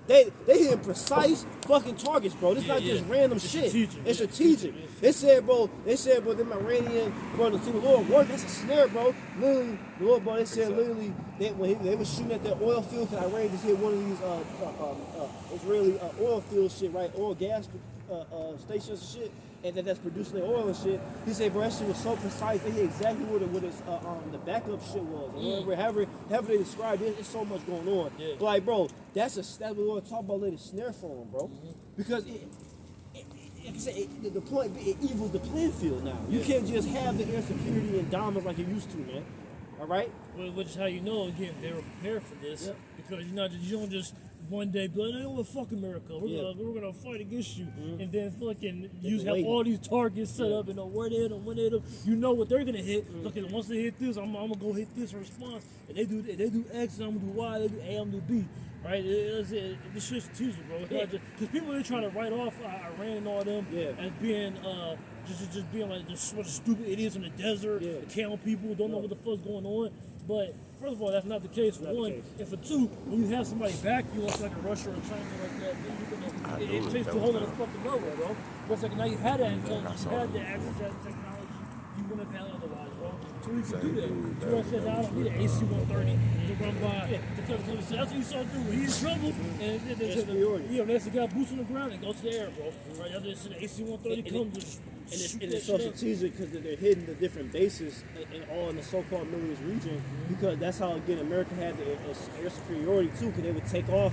They hitting precise fucking targets, bro. This not just random shit. It's strategic. They said, bro, them Iranian, bro, the Lord worked. That's a snare, bro. Literally, the Lord, bro, they said literally, when they was shooting at that oil field, because Iran just hit one of these Israeli oil field shit, right? Oil gas stations and shit, and that's producing the oil and shit. He said, bro, that shit was so precise. They hit exactly what the backup shit was. However they described it, there's so much going on. Yeah. But like, bro, that's what we want to talk about later. Snare for them, bro, because the point, it evils the playing field now. You can't just have the air security and dominance like you used to, man. All right. Well, which is how you know again they were prepared for this, because you don't just one day be like, hey, well, fuck America, we're gonna fight against you, and then fucking you have all these targets set up and know where they hit them, when they hit them. You know what they're gonna hit. Okay, once they hit this, I'm gonna go hit this in response, and they do X, and I'm gonna do Y, they do A, I'm gonna do B. Right? This shit's strategic, bro. It's not just because people are trying to write off Iran and all them as being just being like just a bunch of stupid idiots in the desert, killing people, don't know what the fuck's going on. But first of all, that's not the case for one. And for two, when you have somebody back you like a Russia or China like that, then it takes to a whole other fucking level, bro. But it's like now you had that intelligence, you had the access to that technology, you wouldn't have had it otherwise, bro. So we can do that. You says, I don't need an AC-130 to run by. So that's what you saw through. When he's in trouble, and that's the guy boots on the ground and goes to the air, bro. Right after this, the AC-130 comes. And it's so strategic because they're hitting the different bases all in the so-called Middle East region, because that's how, again, America had the air superiority too, because they would take off,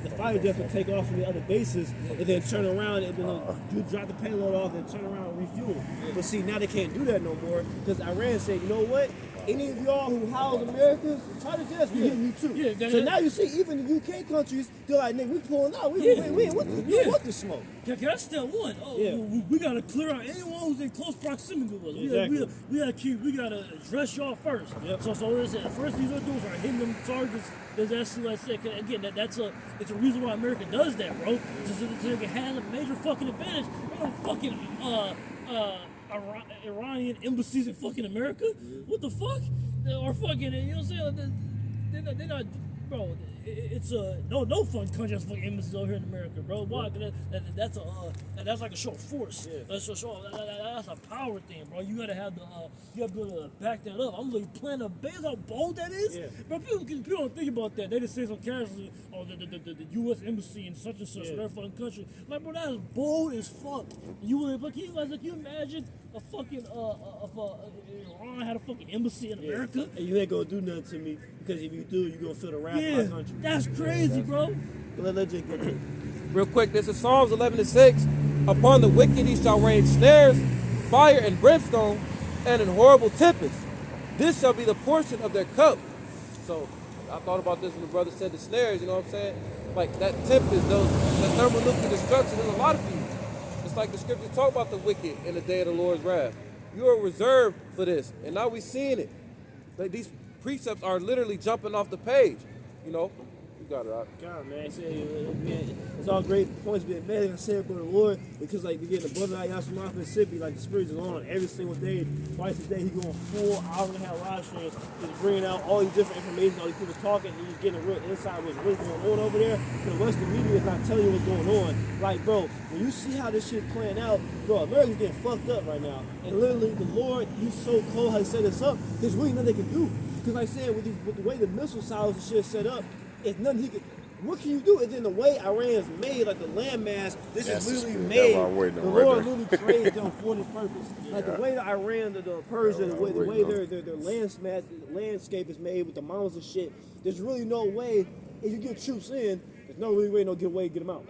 the fighter jets would take off from the other bases and then turn around and then drop the payload off and turn around and refuel. But see, now they can't do that no more, because Iran said, you know what? Any of y'all who house Americans, try to just be hitting you too. So now you see, even the UK countries, they're like, nigga, we pulling out. We want the smoke. Can I still one? We gotta clear out anyone who's in close proximity to us. Exactly. We gotta address y'all first. Yep. So first these are doing are hitting them targets. That's actually, like I said, again, it's a reason why America does that, bro. So it has a major fucking advantage. We don't fucking Iranian embassies in fucking America? What the fuck? Or fucking, you know what I'm saying? They're not, bro. it's a no fun country has fucking embassies over here in America, bro. Why? 'Cause that's like a show of force. Yeah. That's a power thing, bro. You gotta have you gotta be able to back that up. I'm like playing a base how bold that is. Yeah. But people don't think about that. They just say so casually, oh, the U.S. embassy in such and such, Yeah. their fucking country. Like, bro, that is bold as fuck. But can you imagine a fucking Iran had a fucking embassy in America? And you ain't gonna do nothing to me because if you do, you're gonna feel the wrath Yeah, of my country. that's crazy, bro. Let Jake go. Real quick, this is Psalms 11:6. Upon the wicked he shall rain snares, fire and brimstone, and an horrible tempest. This shall be the portion of their cup. So I thought about this when the brother said the snares, you know what I'm saying? Like that tempest, that thermonuclear destruction, there's a lot of you. It's like the scriptures talk about the wicked in the day of the Lord's wrath. You are reserved for this, and now we're seeing it. Like these precepts are literally jumping off the page, you know? You got it, Rock. God, man, it's all great points being made. Like I said, for the Lord, because like again, the brother Yasuma Mississippi, like the Spirit is on every single day, twice a day. He going full hour-and-a-half live streams, just bringing out all these different information, all these people talking, and just getting a real insight what's really going on over there. Because the Western media is not telling you what's going on. Like, bro, when you see how this shit playing out, bro, America's getting fucked up right now. And literally, the Lord, He's so cold how He set us up. There's really nothing they can do. Because like I said, with the way the missile silos and shit is set up, it's nothing he could. What can you do? It's in the way Iran's made, like the landmass. This That's is literally the made. spirit. That's why I'm The waiting Lord right there. literally created them for this purpose. Like the way the Iran, the Persia, the way their landscape is made with the mountains and shit. There's really no way if you get troops in. There's no really way, no good way to get them out.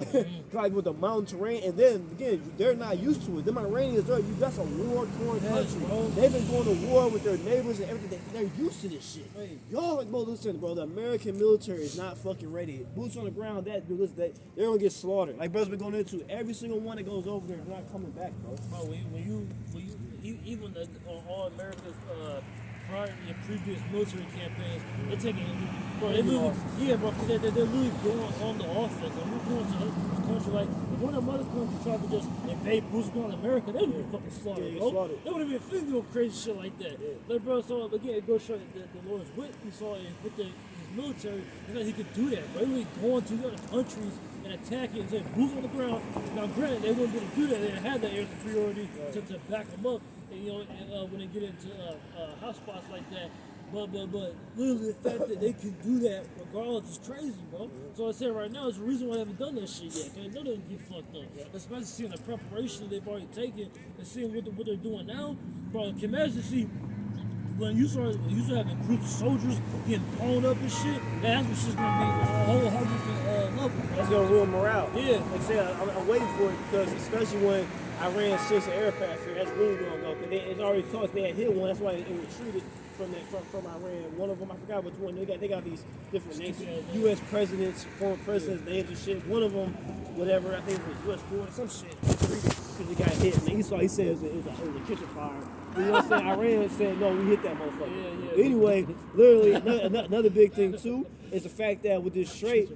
Like with the mountain terrain, and then again, they're not used to it. Them Iranians, that's a war-torn country. bro. They've been going to war with their neighbors and everything. They're used to this shit. Y'all, bro, listen, bro. The American military is not fucking ready. Boots on the ground. They're gonna get slaughtered. Like brothers been going into every single one that goes over there is not coming back, bro. Bro, when you even all America's prior and previous military campaigns, they're taking, bro, they literally, yeah, bro, because they're literally going on the offense. And we're going to other people's country. Like, if one of them other countries tried to just invade Bruce going to America, they would be fucking slaughtered, Yeah, bro. slaughtered. They would have been thinking of crazy shit like that. Like, bro, so again, it goes to show that the Lord's wit he saw with his military, because he could do that. Bro. He really going to other countries and attack it and say boots on the ground. Now, granted, they wouldn't be able to do that. They didn't have that air superiority to back them up. And, you know, when they get into hot spots like that. But literally the fact that they can do that regardless is crazy, bro. So I said right now, it's the reason why they haven't done that shit yet. Cause they know they can get fucked up. Especially seeing the preparation they've already taken and seeing what they're doing now. Bro, can you imagine see when you start having groups of soldiers getting blown up and shit, that's what's just gonna be a whole different level. That's gonna ruin morale. Yeah. Like I said, I'm waiting for it because especially when Iran sends an aircraft here, that's really gonna go. Cause it's already talked they had hit one. That's why it retreated from Iran. One of them, I forgot which one. They got these different names. U.S. presidents, former presidents, names and shit. One of them, whatever, I think it was U.S. forward, some shit. Because he got hit. And he said it was a kitchen fire. You know what I'm saying? Iran said, no, we hit that motherfucker. Yeah. Anyway, literally, another big thing, too, is the fact that with this strait,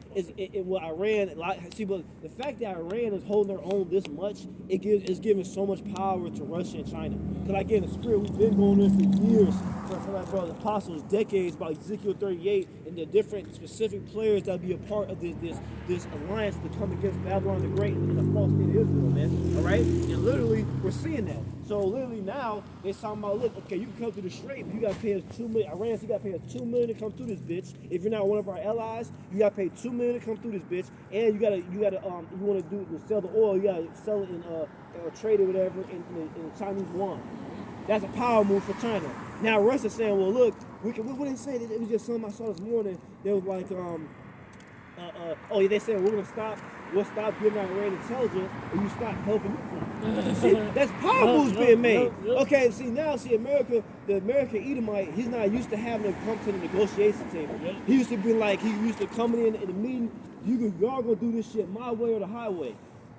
what Iran, but the fact that Iran is holding their own this much, it's giving so much power to Russia and China. Because, like, in the spirit, we've been going in for years, from my brother, apostles, decades, about Ezekiel 38, and the different specific players that be a part of this alliance to come against Babylon the Great and the false state of Israel, man. All right? And literally, we're seeing that. So literally now, they're talking about, look, okay, you can come through the strait, but you gotta pay us $2 million. Iran, you gotta pay us $2 million to come through this bitch. If you're not one of our allies, you gotta pay $2 million to come through this bitch. And you wanna sell the oil, you gotta sell it in trade or whatever in Chinese yuan. That's a power move for China. Now Russia's saying, well, look, what did they say? It was just something I saw this morning. They was like, they said we'll stop giving Iran intelligence and you stop helping Ukraine. See, that's power moves being made. Okay, America, the American Edomite, he's not used to having to come to the negotiation table. He used to be like, he used to coming in the meeting, y'all gonna do this shit my way or the highway.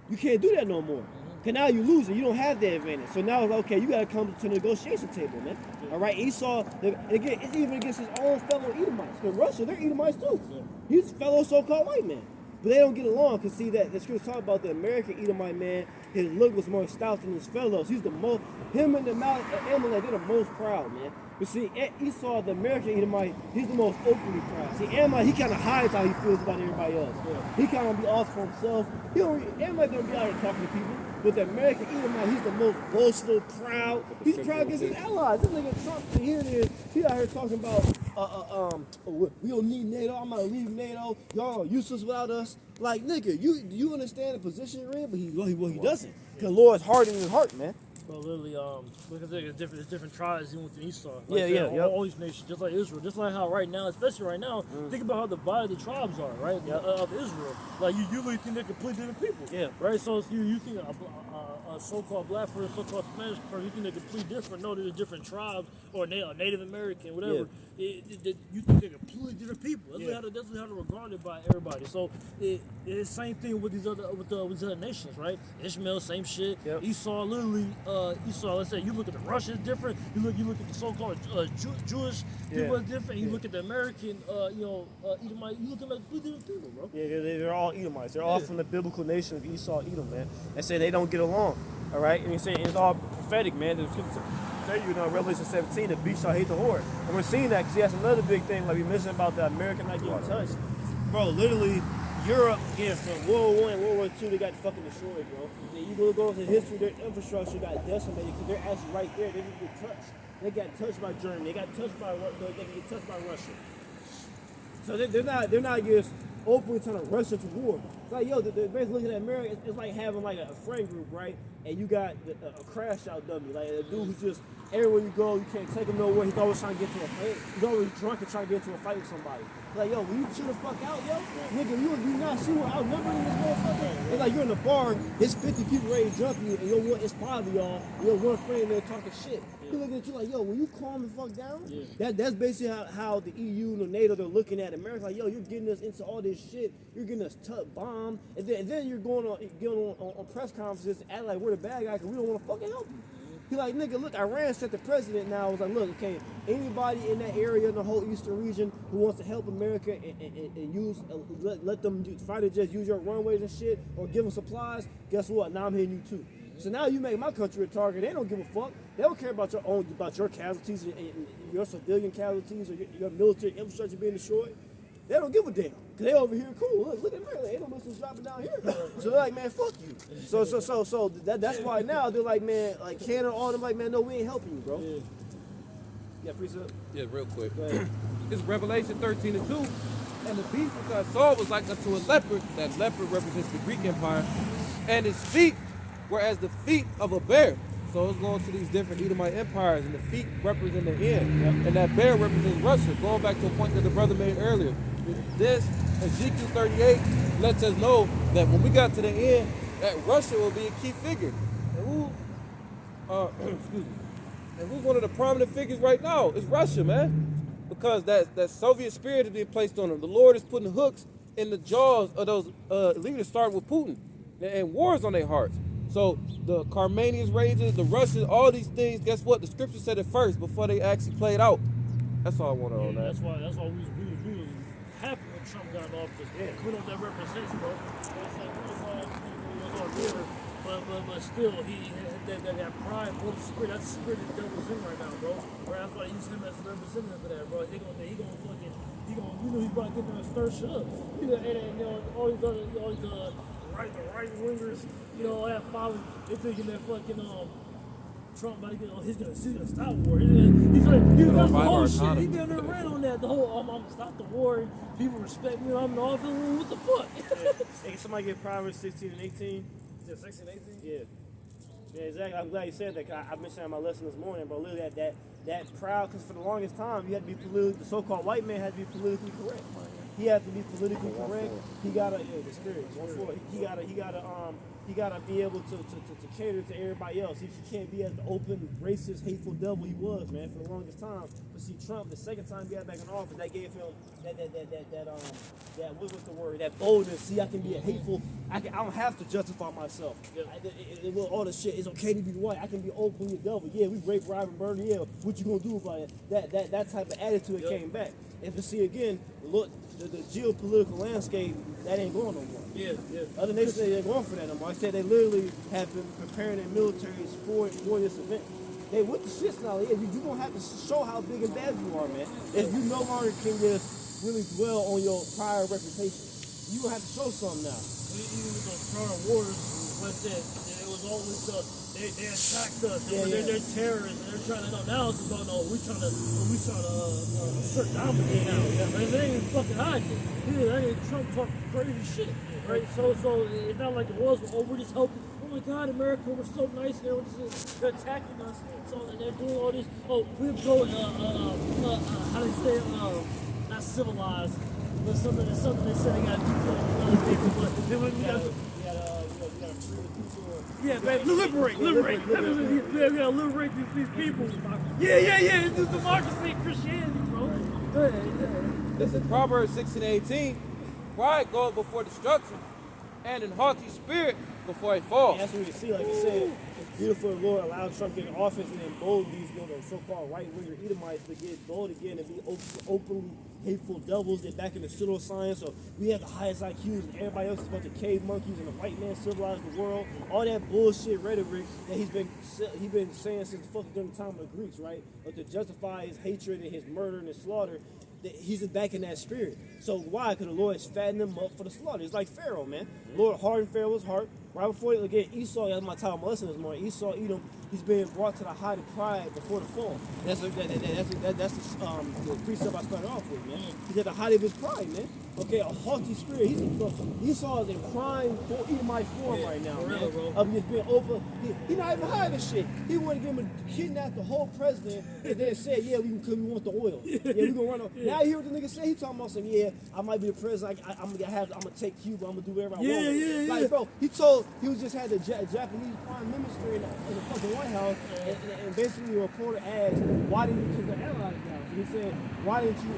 You can't do that no more. Cause now you lose it. You don't have that advantage. So now it's like, okay, you gotta come to the negotiation table, man. All right, Esau, again, it's even against his own fellow Edomites. Cause Russia, they're Edomites too. He's a fellow so-called white man. But they don't get along because see that the scriptures talk about the American Edomite man, his look was more stout than his fellows. He's the most, him and the Amalek, they're the most proud, man. But see, Esau, the American Edomite, he's the most openly proud. See, Amalek, he kind of hides how he feels about everybody else. Yeah. He kind of be off for himself. Amalek don't be out here talking to people. But the American Edomite, he's the most boastful, proud. He's proud against his allies. This nigga Trump, here it is. He out here talking about, we don't need NATO. I'm gonna leave NATO. Y'all are useless without us. Like, nigga, you understand the position you're in, but he doesn't. Because Lord's hardening his heart, man. Bro, literally, because there's different tribes even within Esau. All these nations, just like Israel, just like how right now, especially right now, think about how divided the tribes are, right? Of Israel, like you usually think they're completely different people, right? So if you think a so-called black person, so-called Spanish person, you think they're completely different. No, they're different tribes or a Native American, whatever. You think they're completely different people. That's how they're regarded by everybody. So it's the same thing with these other nations, right? Ishmael, same shit. Yep. Esau, literally. Esau, let's say you look at the Russians different. You look at the so-called Jewish people different. You look at the American, Edomite. You look at like different people, bro. Yeah, they're all Edomites. They're all from the biblical nation of Esau, Edom, man. They say they don't get along. All right, and you say it's all prophetic, man. The scripture say Revelation 17, the beast shall hate the whore, and we're seeing that because that's another big thing, like we mentioned about the American not getting touched, bro. Literally, Europe, from World War I and World War II, they got fucking destroyed, bro. You go into history, their infrastructure got decimated because they're actually right there. They didn't get touched. They got touched by Germany. They got touched by Russia. So they're not just openly trying to rush into war. It's like, yo, they're basically looking at America. It's like having like a friend group, right? And you got a crash out dummy, like a dude who's just everywhere you go, you can't take him nowhere. He's always trying to get to a fight. He's always drunk and trying to get into a fight with somebody. Like, yo, when you chill the fuck out, yo, nigga, you not see what outnumbering this motherfucker? It's like you're in the bar, it's 50 people ready to jump you, and it's 5 of y'all, and your one friend there talking shit. He looking at you like, yo, when you calm the fuck down, that's basically how the EU and the NATO, they're looking at America. Like, yo, you're getting us into all this shit, you're getting us bombed, and then you're going on press conferences and act like we're the bad guy because we don't want to fucking help you. He like, nigga, look, Iran set the president now. I was like, look, okay, anybody in that area, in the whole eastern region, who wants to help America and use, let them fighter jets use your runways and shit, or give them supplies, guess what? Now I'm hitting you too. So now you make my country a target. They don't give a fuck. They don't care about your casualties and your civilian casualties or your military infrastructure being destroyed. They don't give a damn. Cause they over here cool. Look at America. Ain't no missiles dropping down here. So they're like, man, fuck you. So that's why now they're like, man, like Canada, all them like, man, no, we ain't helping you, bro. Yeah, precept. Yeah, real quick. It's Revelation 13:2, and the beast which I saw was like unto a leopard. That leopard represents the Greek Empire, and his feet were as the feet of a bear. So it's going to these different Edomite empires, and the feet represent the end, and that bear represents Russia. Going back to a point that the brother made earlier, this Ezekiel 38 lets us know that when we got to the end, that Russia will be a key figure. And who's one of the prominent figures right now? It's Russia, man, because that Soviet spirit is being placed on them. The Lord is putting hooks in the jaws of those leaders, starting with Putin, and wars on their hearts. So the Carmanians rages, the Russians, all these things, guess what? The scripture said it first before they actually played out. That's all I want to know. That's why we was happy when Trump got in office. We know what that represents, bro. It's like we was all there, but still he had that pride, Holy Spirit. That's the spirit that the devil's in right now, bro. Right? That's why I use him as a representative for that, bro. He gonna fucking, he's about to get there and stir shit up. All these right wingers, all that following, they thinking that fucking Trump about to get, he's gonna stop war. He's got the whole shit. He down there ran on that. The whole I'm gonna stop the war. People respect me. I'm in the office. What the fuck? Hey, somebody get Proverbs 16 and 18. Is it 16, 18? Yeah, exactly. I'm glad you said that. I mentioned in my lesson this morning, but literally that proud, because for the longest time you had to be the so-called white man had to be politically correct. He had to be politically correct. He gotta he gotta be able to cater to everybody else. He can't be as the open, racist, hateful devil he was, man, for the longest time. But see, Trump, the second time he got back in office, that gave him that what was the word? That boldness. See, I can be a hateful. I don't have to justify myself. All the shit. It's okay to be white. I can be openly a devil. Yeah, we rape, rob, and murder. Yeah, what you gonna do about it? That type of attitude came back. And to see again, look, the geopolitical landscape, that ain't going no more. Yeah. Other nations ain't going for that no more. I said they literally have been preparing their militaries for this event. They with the shits now. Yeah, you gonna have to show how big and bad you are, man. If you no longer can just really dwell on your prior reputation, you gonna have to show something now. Even with those prior wars, like I said, it was always they attacked us. They're terrorists. And they're trying to know now. It's about no, we trying to assert dominate now. Like, they ain't fucking hiding it. Yeah, that ain't Trump talking crazy shit, right? So it's not like it was. Oh, we're just helping. Oh my God, America, we're so nice. They're attacking us. So they're doing all this. Oh, we're going. How do you say? Not civilized. But something they said they got to do for other people. But then we got to free the people. Yeah, man, liberate. Yeah, we gotta liberate these people. Yeah. It's just democracy and Christianity, bro. Go ahead. Listen, Proverbs 16:18. Pride goeth before destruction, and an haughty spirit before a fall. And that's what we see, like you said, it's beautiful the Lord allowed Trump to get in office and then bold these so-called right-winger Edomites to get bold again and be openly hateful devils. They're back in the pseudoscience. So we have the highest IQs and everybody else is a bunch of cave monkeys and the white man civilized the world. All that bullshit rhetoric that he's been saying since fucking during the time of the Greeks, right? But to justify his hatred and his murder and his slaughter, he's back in that spirit. So why? Because the Lord is fattening them up for the slaughter. It's like Pharaoh, man. The Lord hardened Pharaoh's heart. Right before, again, Esau, that's my title, my lesson this morning. Esau, Edom, he's being brought to the height of pride before the fall. That's the precept I started off with, man. He's at the height of his pride, man. Okay, a haughty spirit. Esau is in prime Edomite form right now, man. Of just being over. He's not even hiding shit. He wanted to give him a kidnap the whole president and then said, yeah, we want the oil. Yeah, we gonna run. Now you hear what the nigga say? He talking about saying, yeah, I might be the president. I'm gonna take Cuba. I'm gonna do whatever I want. Yeah. Like, bro, he was just had the Japanese prime minister in the fucking White House, and basically the reporter asked, why didn't you take the allies down? So he said, why didn't you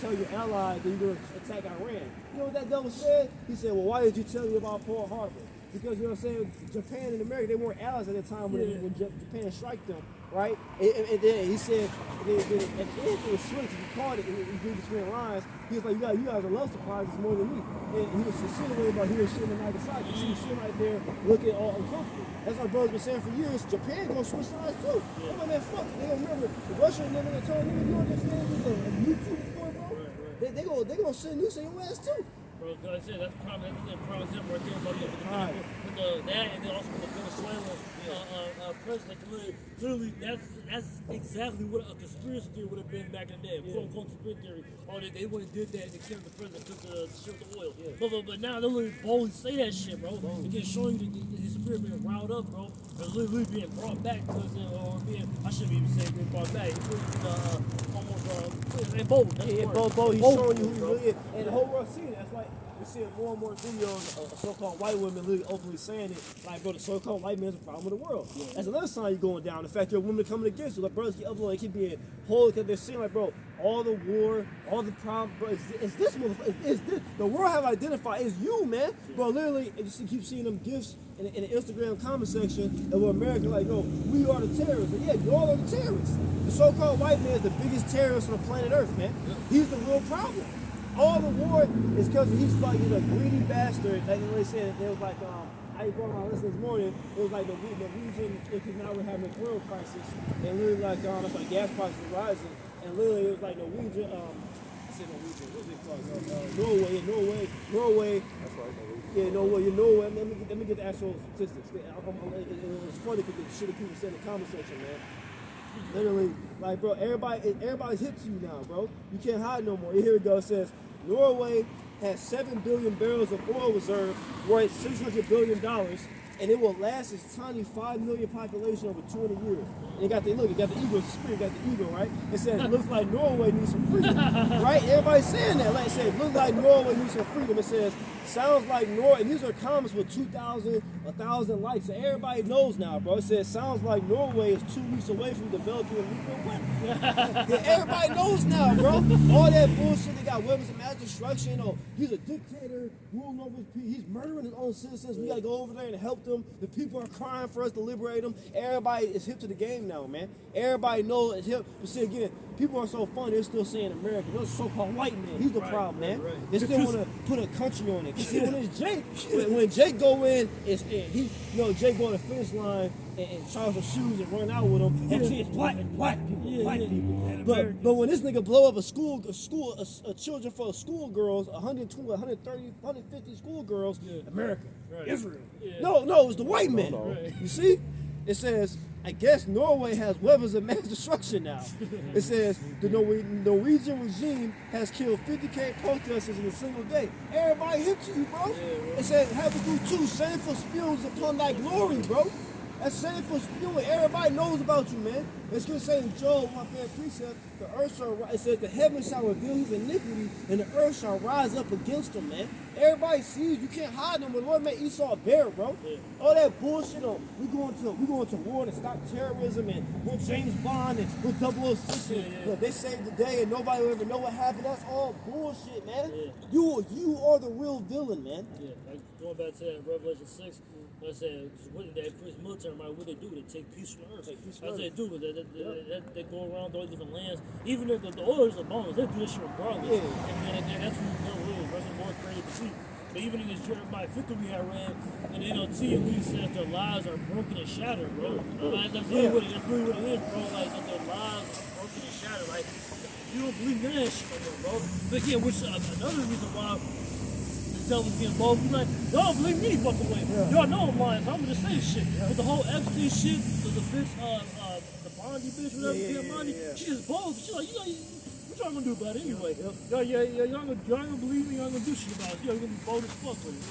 tell your allies that you're going to attack Iran? You know what that devil said? He said, well, why did you tell me about Pearl Harbor? Because, you know what I'm saying, Japan and America, they weren't allies at the time when Japan struck them, right? And then he said, at the end of the switch, he called it, and he did between lines. He was like, you guys are love surprises more than me. And he was insinuating about Hiroshima and Nagasaki. She was sitting right there looking all uncomfortable. That's what brothers been saying for years. Japan gonna switch sides too. I'm like, man, fuck it. They gonna remember the Russian and them told nigga, you understand this on YouTube before, bro? They gonna send news to your ass too. Bro, like I said, that's prime example right there about that, and then also with the Venezuelan president. Literally, that's exactly what a conspiracy theory would have been back in the day. Quote unquote conspiracy theory. Or they would have did that and killed the president, took the shit with the oil. But now they literally boldly say that shit, bro. Again, showing his spirit being riled up, bro. But literally being brought back because I shouldn't even say being brought back. He's almost emboldened. Bold. He's showing you who he really is, and the whole world seeing it. That's why we're seeing more and more videos of so-called white women literally openly saying it. Like, bro, the so-called white man's a problem with the world. That's another sign you're going down. The fact there are women coming against you. Like, brothers keep uploading, keep being whole because they're seeing, like, bro, all the war, all the problems, bro, is this motherfucker, is this, the world have identified, is you, man. Bro, literally, you just keep seeing them gifts in the Instagram comment section, and where America, like, yo, we are the terrorists. And yeah, you all are the terrorists. The so-called white man is the biggest terrorist on the planet Earth, man. He's the real problem. All the war is because he's like, he's a greedy bastard. Like they said, it was like, I brought my list this morning. It was like the region, because now we're having a oil crisis, and literally like, it's like gas prices are rising, and literally it was like Norwegian, I said Norwegian, what is it called? Norway. That's right, Norway. Yeah, Norway. Let me get the actual statistics. It was funny because the shit that people said in the comment section, man. Literally, like, bro, everybody's hip to you now, bro. You can't hide no more. Here it goes. It says Norway has 7 billion barrels of oil reserve worth $600 billion, and it will last its tiny 5 million population over 20 years. And it got the eagle spirit, got the eagle, right? It says it looks like Norway needs some freedom, right? Everybody's saying that. Like I said, looks like Norway needs some freedom. It says sounds like Norway, and these are comments with 2,000, 1,000 likes. So everybody knows now, bro. It says sounds like Norway is 2 weeks away from developing a nuclear weapon. Yeah, everybody knows now, bro. All that bullshit, they got weapons of mass destruction, or He's a dictator ruling over his people. He's murdering his own citizens. We gotta go over there and help them. The people are crying for us to liberate them. Everybody is hip to the game now, man. Everybody knows it's hip. But see again, people are so funny. They're still saying America. Those so-called white men. He's the problem, man. They still want to put a country on it. See, when it's Jake, when Jake go in, he, Jake go on the finish line and try some shoes and run out with them. Actually, it's black people, black people. But when this nigga blow up a children for schoolgirls, 120, 130, 150 schoolgirls, America, Israel. Yeah. No, it was the white men. Right. You see? It says, I guess Norway has weapons of mass destruction now. It says the Norwegian regime has killed 50K protesters in a single day. Everybody hit you, bro. It says Habakkuk 2, shameful spills upon thy glory, bro. That's shameful spewing. Everybody knows about you, man. It's going to say in Job, my favorite precept, the earth shall rise. It says the heavens shall reveal his iniquity, and the earth shall rise up against him, man. Everybody sees you can't hide them. But Lord made Esau bear, bro. All that bullshit on we going to war to stop terrorism and we're James Bond and we're 006. Look, they saved the day and nobody will ever know what happened. That's all bullshit, man. You are the real villain, man. Yeah, like going back to that Revelation 6, I said, what did that Chris military, what they do? They take peace from earth. That's what they do. They go around all different lands. Even if the oilers are bones, they do this shit regardless. And that's what we know really. Reservoir created the sea. But even in this Jeremiah 50 we had read, and NLT at least says their lives are broken and shattered, bro. Like, that's really what it is, bro. Like, that their lives are broken and shattered. Like, you don't believe none of that shit, bro. But again, which another reason why themselves being bold. Like, y'all believe me any fucking way. Y'all know I'm lying, so I'm gonna say shit. But the whole Epstein shit, the bitch, the Bondi bitch, whatever, Bondi, she just bold. She's like, what y'all gonna do about it anyway? Y'all gonna believe me, y'all gonna do shit about it. Y'all gonna be bold as fuck with it.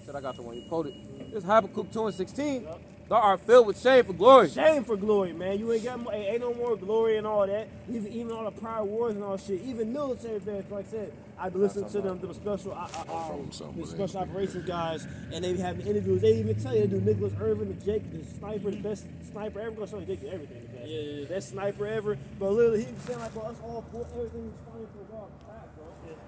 Said I got the one you quoted. This Habakkuk 2:16. Thou art filled with shame for glory. Shame for glory, man. You ain't got ain't no more glory and all that. Even all the prior wars and all shit. Even military vets, like I said, I've been listening to them, the special operations guys, and they have the interviews. They even tell you they do Nicholas Irvin, the sniper, the best sniper ever. Gonna show you Jake did everything, man. Best sniper ever. But literally, he was saying like, well, us all for everything was fine for God.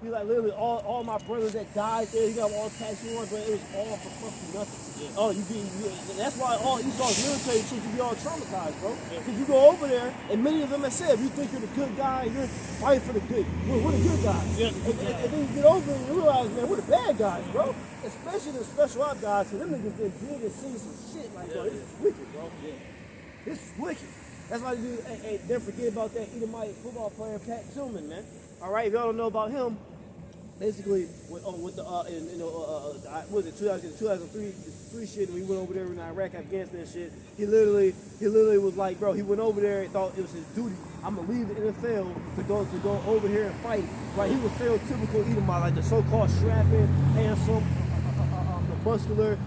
He like literally all my brothers that died there, he got all tattooed on, but it was all for fucking nothing. Oh, that's why all Esau's military troops be all traumatized, bro. Because you go over there, and many of them have said, if you think you're the good guy, you're fighting for the good. We're the good guys. And then you get over and you realize, man, we're the bad guys, bro. Especially the special op guys, because them niggas did dig and see some shit like, bro, this is wicked, bro. This is wicked. That's why you don't forget about that Edomite football player, Pat Tillman, man. All right, if y'all don't know about him, basically, with the was it 2003 shit, when he went over there in Iraq, Afghanistan shit, he literally was like, bro, he went over there and thought it was his duty. I'm gonna leave the NFL to go over here and fight. Right, he was stereotypical Edomite, like the so-called strapping, handsome, muscular,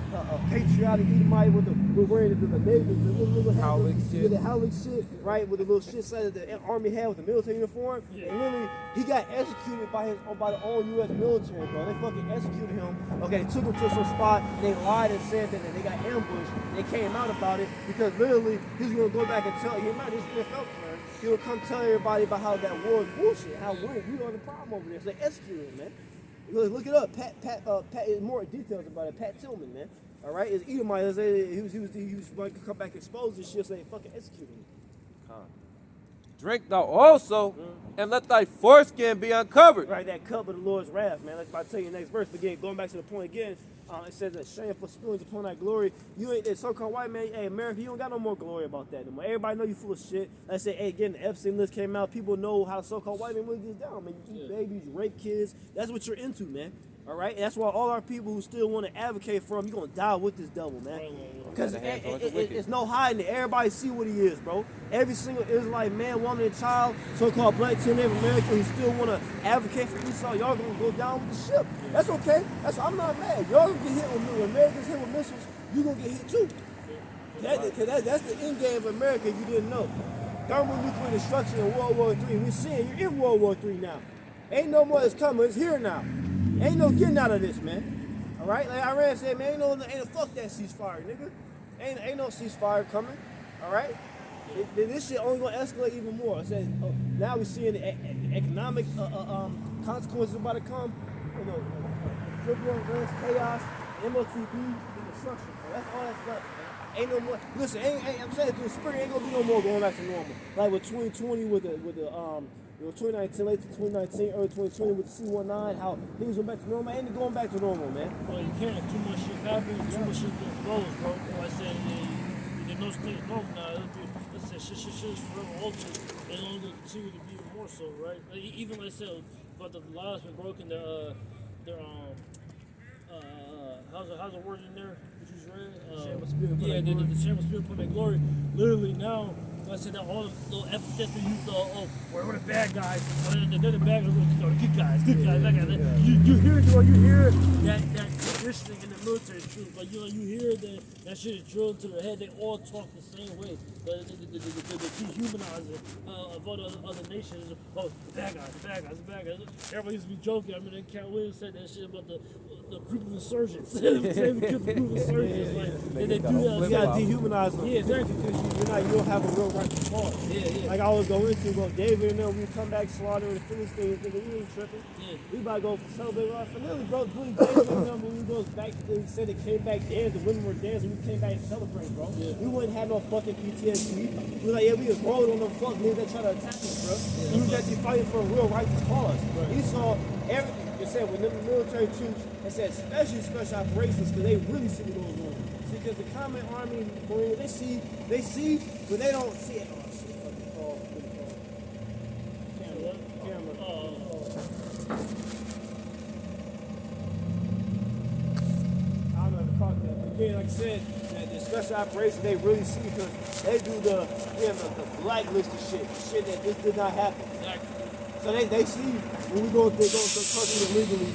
patriotic Edomite with wearing the little Howling shit, right, with the little shit side that the army had with the military uniform. And literally, he got executed by the old U.S. military, bro. They fucking executed him. Okay, took him to some spot. They lied and said that they got ambushed. They came out about it because literally he's gonna go back and tell you, not this NFL player. He will come tell everybody about how that war is bullshit. How we are the problem over there. So they executed him, man. Look it up. Pat, more details about it. Pat Tillman, man. All right, it's Edomite. He was going to come back and expose this shit, so they fucking executed him. Drink thou also, and let thy foreskin be uncovered. Right, that cup of the Lord's wrath, man. Like I tell you next verse. But again, going back to the point again, it says that shameful spillings upon that glory. You ain't that so-called white man. Hey, America, you don't got no more glory about that no more. Everybody know you full of shit. I say, hey, again, the Epstein list came out. People know how the so-called white man really gets down, man. You eat babies, you rape kids. That's what you're into, man. All right, and that's why all our people who still want to advocate for him, you're gonna die with this devil, man. Because it's no hiding it. Everybody see what he is, bro. Every single Israelite man, woman, and child, so-called black teen of America, who still want to advocate for Esau, y'all gonna go down with the ship. That's okay. I'm not mad. Y'all gonna get hit when Americans hit with missiles. You gonna get hit too. That's the end game of America. If you didn't know, thermonuclear destruction in World War III. We're seeing you're in World War III now. Ain't no more that's coming. It's here now. Ain't no getting out of this, man. All right, like Iran said, man, ain't no fuck that ceasefire, nigga. Ain't no ceasefire coming. All right, this shit only gonna escalate even more. I said, now we're seeing economic consequences about to come. You know, football, unrest, chaos, MOTB, and destruction. Bro. That's all that's left. Ain't no more. Listen, I'm saying through the spring ain't gonna be no more going back to normal. Like with 2020 with the 2019, late 2019, early 2020 with the C-19, how things went back to normal. Ain't going back to normal, man. Well, you can't. Too much shit happens. Too much shit goes, bro. Like I said, there's no state of normal now. Let's say shit is forever altered. And it's only going to continue to be more so, right? Like, even like I said, but the laws been broken. How's the word in there that you just read? Shame of spirit, put yeah, in glory. the shame of spirit put in glory. Literally now, like I said, that all the little epithets they use, we're the bad guys. They're the bad guys, or the good guys, bad guys. You hear that conditioning in the military troops. Like, you hear that shit is drilled into their head. They all talk the same way. The dehumanizing of other nations. Oh, the bad guys. Everybody used to be joking. I mean, then Cat Williams said that shit about the group of insurgents. They killed the group of insurgents. Like, they do that. You gotta dehumanize them. Yeah, exactly. Because you don't have a real right to cause. Yeah. Like I always go into, David and them, we come back slaughtering the Philistines, nigga, we ain't tripping. Yeah. We about to go celebrate our family, bro. Billy David and them, when we goes back, they said they came back dancing, the women were dancing, we came back and celebrate, bro. Yeah. We wouldn't have no fucking PTSD. We like, yeah, we was rolled on them fuck niggas that try to attack us, bro. We was actually fighting for a real righteous cause. Right. We saw everything. They said when the military troops, they said especially special operations, because they really see what goes on. Because the common army, Marines, they see, but they don't see it. Oh shit, fucking call. Camera. I don't know how to call that. But again, like I said, the special operations, they really see because they do the blacklist of shit that this did not happen. Exactly. So they see when we go to the country illegally.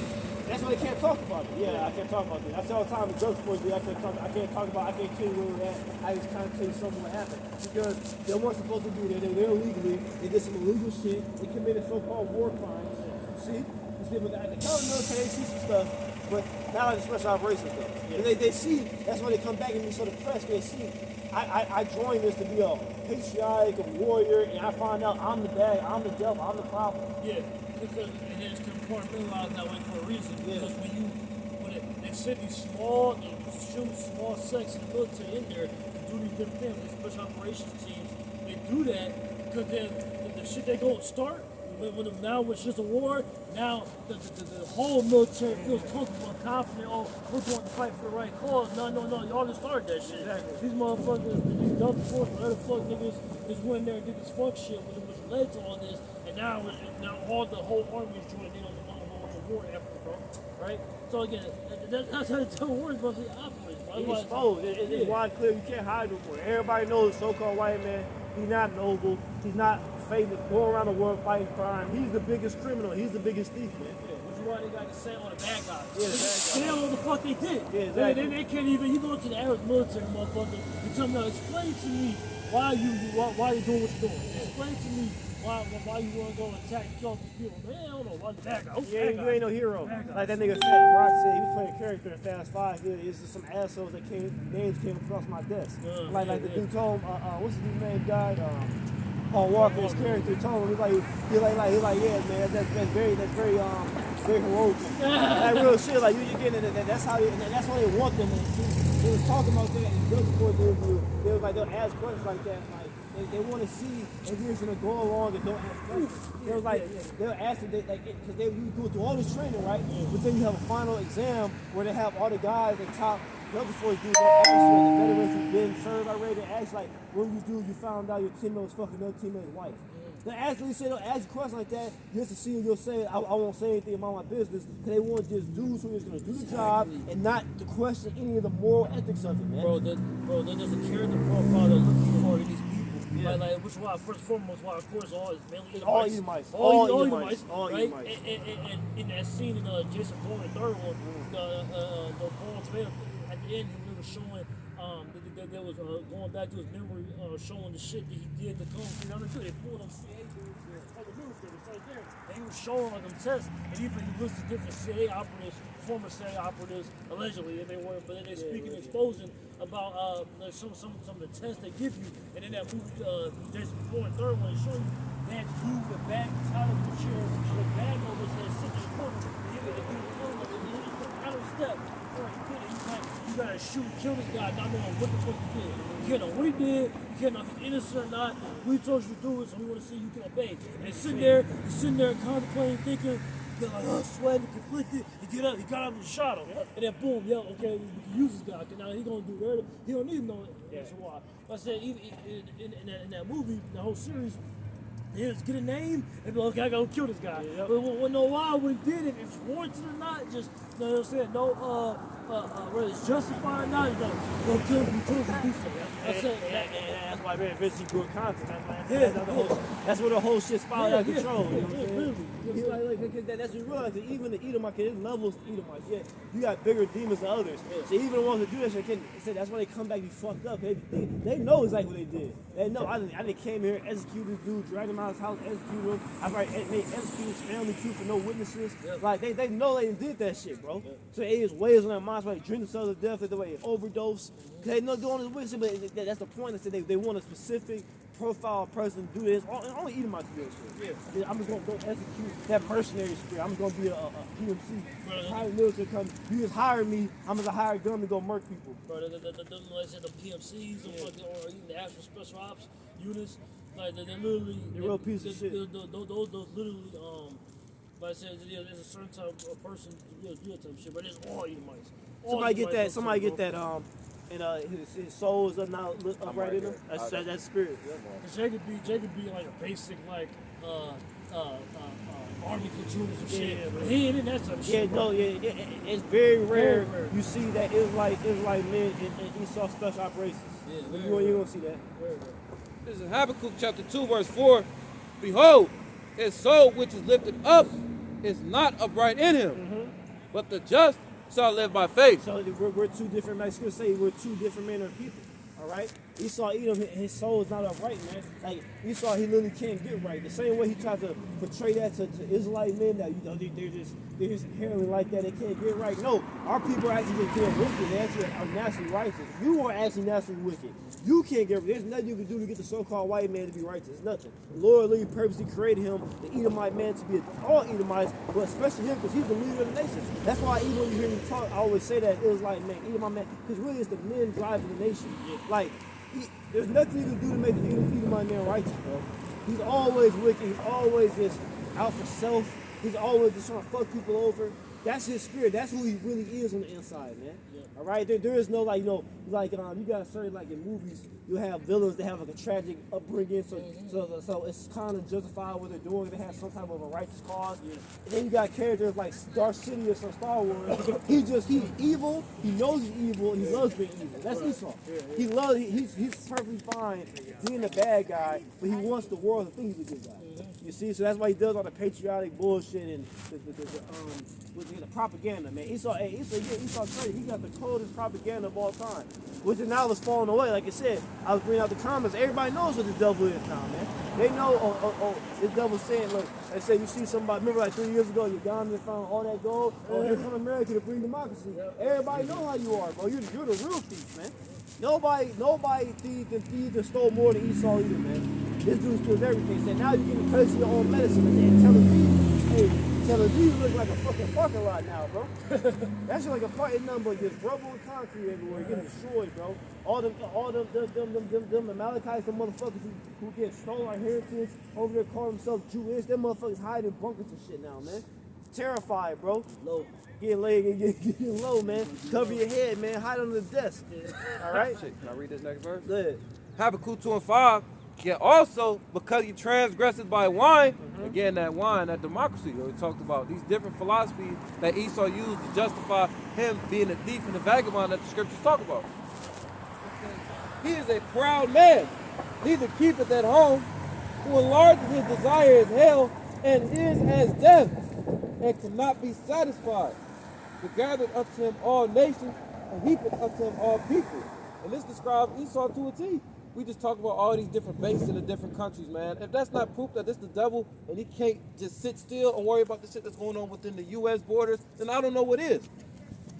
That's why they can't talk about it. Yeah, I can't talk about it. I say all the time in drug sports, I can't tell you where we're at. I just kind of tell you something what happened. Because they weren't supposed to do that. They were there illegally. They did some illegal shit. They committed so-called war crimes. See? You see, but the counter military, they see some stuff, but not like the special operations stuff. Yeah. They see, that's why they come back and be so depressed. They see, I joined this to be a patriotic, a warrior, and I find out I'm the bad, I'm the devil, I'm the problem. Yeah, because and it's compartmentalized that way for a reason. Yeah. Because when they send these small sects of the military in there to do these different things, these special operations teams, they do that because then the shit they go start. Now it's just a war, now the whole military feels comfortable and confident, oh, we're going to fight for the right cause. No, y'all just started that shit. Exactly. These motherfuckers, these Delta Force, whatever the fuck niggas just went in there and did this fuck shit, which led to all this, and now all the whole army is joining in on the war effort, bro. Right? So again, that's how the Delta War is supposed to operate, bro. He's exposed. It's wide clear. You can't hide him for it. Everybody knows the so-called white man. He's not noble. He's not famous. Going around the world fighting crime. He's the biggest criminal. He's the biggest thief, man. Which is why they got to say on the bad guys. Yeah, the bad guys. They don't know what the fuck they did. Yeah, exactly. They can't even. You go to the average military motherfucker. You tell them, explain to me why you doing what you're doing. Explain to me why you want to go attack and kill these people. Man, I don't know. Why the bad guy? You ain't no hero. Like that nigga said, Rock said, he was playing a character in Fast 5. It's just some assholes that names came across my desk. The dude told him, what's his name died? Paul Walker, his character told him, he's like, yeah, man, that's very heroic. That real shit, like you getting it. That's how, and that's why they want them. They was talking about that in drug court interview. They was like, they'll ask questions like that, like they want to see if you're gonna go along and don't ask questions. They was like, they'll ask it, because they go through all this training, right? But then you have a final exam where they have all the guys at top. Delta Force dudes don't ask you, the veterans who've been served already, they ask like, when you found out your teammate was fucking another teammate's wife. They actually say they'll ask you questions like that just to see if you'll say, I won't say anything about my business, because they want just dudes who is going to do the job and not to question any of the moral ethics of it, man. Bro, there's a character profile they're looking for in these people. Yeah. Like, which is why, first and foremost, why, of course, all is mainly all Edomites. All Edomites. Right? And in that scene in Jason Bourne, the third one, the Paul Tomato, at the end, he was showing that was going back to his memory, showing the shit that he did to come from the other two. They pulled him CIA dudes here, other military, right there. And he was showing like them tests, and even he listed different CIA operatives, former CIA operatives, allegedly, and they were, but then they speaking, exposing about some of the tests they give you, and in that movie, Jason Bourne, third one, they show you bad food, with bad titles and chairs, with bad overs that sit in the corner, and he would do the corner, and he took out of step. Before he did it, he's like, you gotta shoot and kill this guy, not knowing what the fuck he did. You can't know what he did, you can't know if he's innocent or not. We told you to do it, so we want to see you can obey. And he's sitting there contemplating, thinking, they're like, oh, sweating, conflicted. He got up and shot him. And then boom, okay, we can use this guy. Now he gonna do murder. He don't need no answer why. I said, even in that movie, the whole series, he just get a name and be like, okay, I gotta kill this guy. But we'll know why, what he did, if it's warranted or not, just, you know what I'm saying, whether it's justified or not, you know, kill him, you told him to do so. That's it. And that's why man, eventually good content. That's where the whole shit spiraled out of control. You know what I'm saying? That's what you realize. That even the Edomite, there's levels to Edomites. Yeah, you got bigger demons than others. So even the ones that do that shit, that's why they come back and be fucked up. They know exactly what they did. They know. I didn't came here, executed this dude, dragged him out of his house, executed him. I made execute his family too for no witnesses. Like they know they did that shit, bro. So it is ways on their minds why they drink themselves to death, the way they overdose. Cause they know doing this witness, but that's the point. They want a specific profile person to do this. Only Edomites do this shit. Yeah. I'm just gonna go execute that mercenary spirit. I'm just gonna be a PMC. Private military come. You just hire me. I'm just a hired gun to go murk people. Bro, the PMCs or even the actual special ops units, like they're literally real piece of shit. Those literally like I said, there's a certain type of person to do that type of shit, but it's all Edomites. Somebody get that. And his soul is not upright in him. That's spirit. Jay could be like a basic army platoon or some shit. But he ain't in that type of shit. It's very rare. You see that Israelite men in Esau special operations. Yeah, you gonna see that. This is Habakkuk chapter 2, verse 4. Behold, his soul which is lifted up is not upright in him, but the just shall live by faith. So we're two different, like Scripture say, we're two different men of people. All right? Esau, his soul is not upright, man. Like Esau, he literally can't get right. The same way he tries to portray that to Israelite men, that they're just inherently like that. They can't get right. No, our people are actually just being wicked. They actually are naturally righteous. You are actually naturally wicked. You can't get right. There's nothing you can do to get the so-called white man to be righteous. Nothing. The Lord literally purposely created him, the Edomite man, to be all Edomites, but especially him because he's the leader of the nation. That's why even when you hear me talk, I always say that Israelite man, Edomite man, because really it's the men driving the nation. Like, there's nothing you can do to make the Edomite man righteous, bro. He's always wicked. He's always just out for self. He's always just trying to fuck people over. That's his spirit. That's who he really is on the inside, man. Yeah. All right? There is no, like, you got to certain, like, in movies, you have villains that have, like, a tragic upbringing, so it's kind of justified what they're doing. They have some type of a righteous cause. Yeah. And then you got characters like Darth Sidious from Star Wars. He's evil. He knows he's evil. And he loves being evil. That's Esau. He's perfectly fine being a bad guy, but he wants the world to think he's a good guy. You see, so that's why he does all the patriotic bullshit and the propaganda, man. Esau crazy. He got the coldest propaganda of all time, which is now is falling away. Like I said, I was bringing out the comments. Everybody knows what the devil is now, man. They know. This devil's saying, look, they say you see somebody. Remember, like 3 years ago, you gone and found all that gold. Oh, you're from America to bring democracy. Everybody know how you are, bro. You're the real thief, man. Nobody thieved and stole more than Esau either, man. This dude steals everything. So now you're getting crazy of your own medicine. And Tel Aviv looks like a fucking parking lot now, bro. That's like a parking number, just rubble and concrete everywhere, getting destroyed, bro. All them Amalekites, them motherfuckers who get stolen our heritage over there, call themselves Jewish. Them motherfuckers hide in bunkers and shit now, man. Terrified, bro. Low. Getting low, man. Cover your head, man. Hide under the desk. All right? Can I read this next verse? Good. Habakkuk 2 and 5. Yet also, because you transgressed by wine, again, that wine, that democracy, we talked about these different philosophies that Esau used to justify him being a thief and a vagabond that the scriptures talk about. He is a proud man, neither keepeth at home, who enlarges his desire as hell, and is as death, and cannot be satisfied. But gathered unto him all nations, and heapeth unto him all people. And this describes Esau to a T. We just talk about all these different bases in the different countries, man. If that's not proof that this is the devil and he can't just sit still and worry about the shit that's going on within the U.S. borders, then I don't know what is.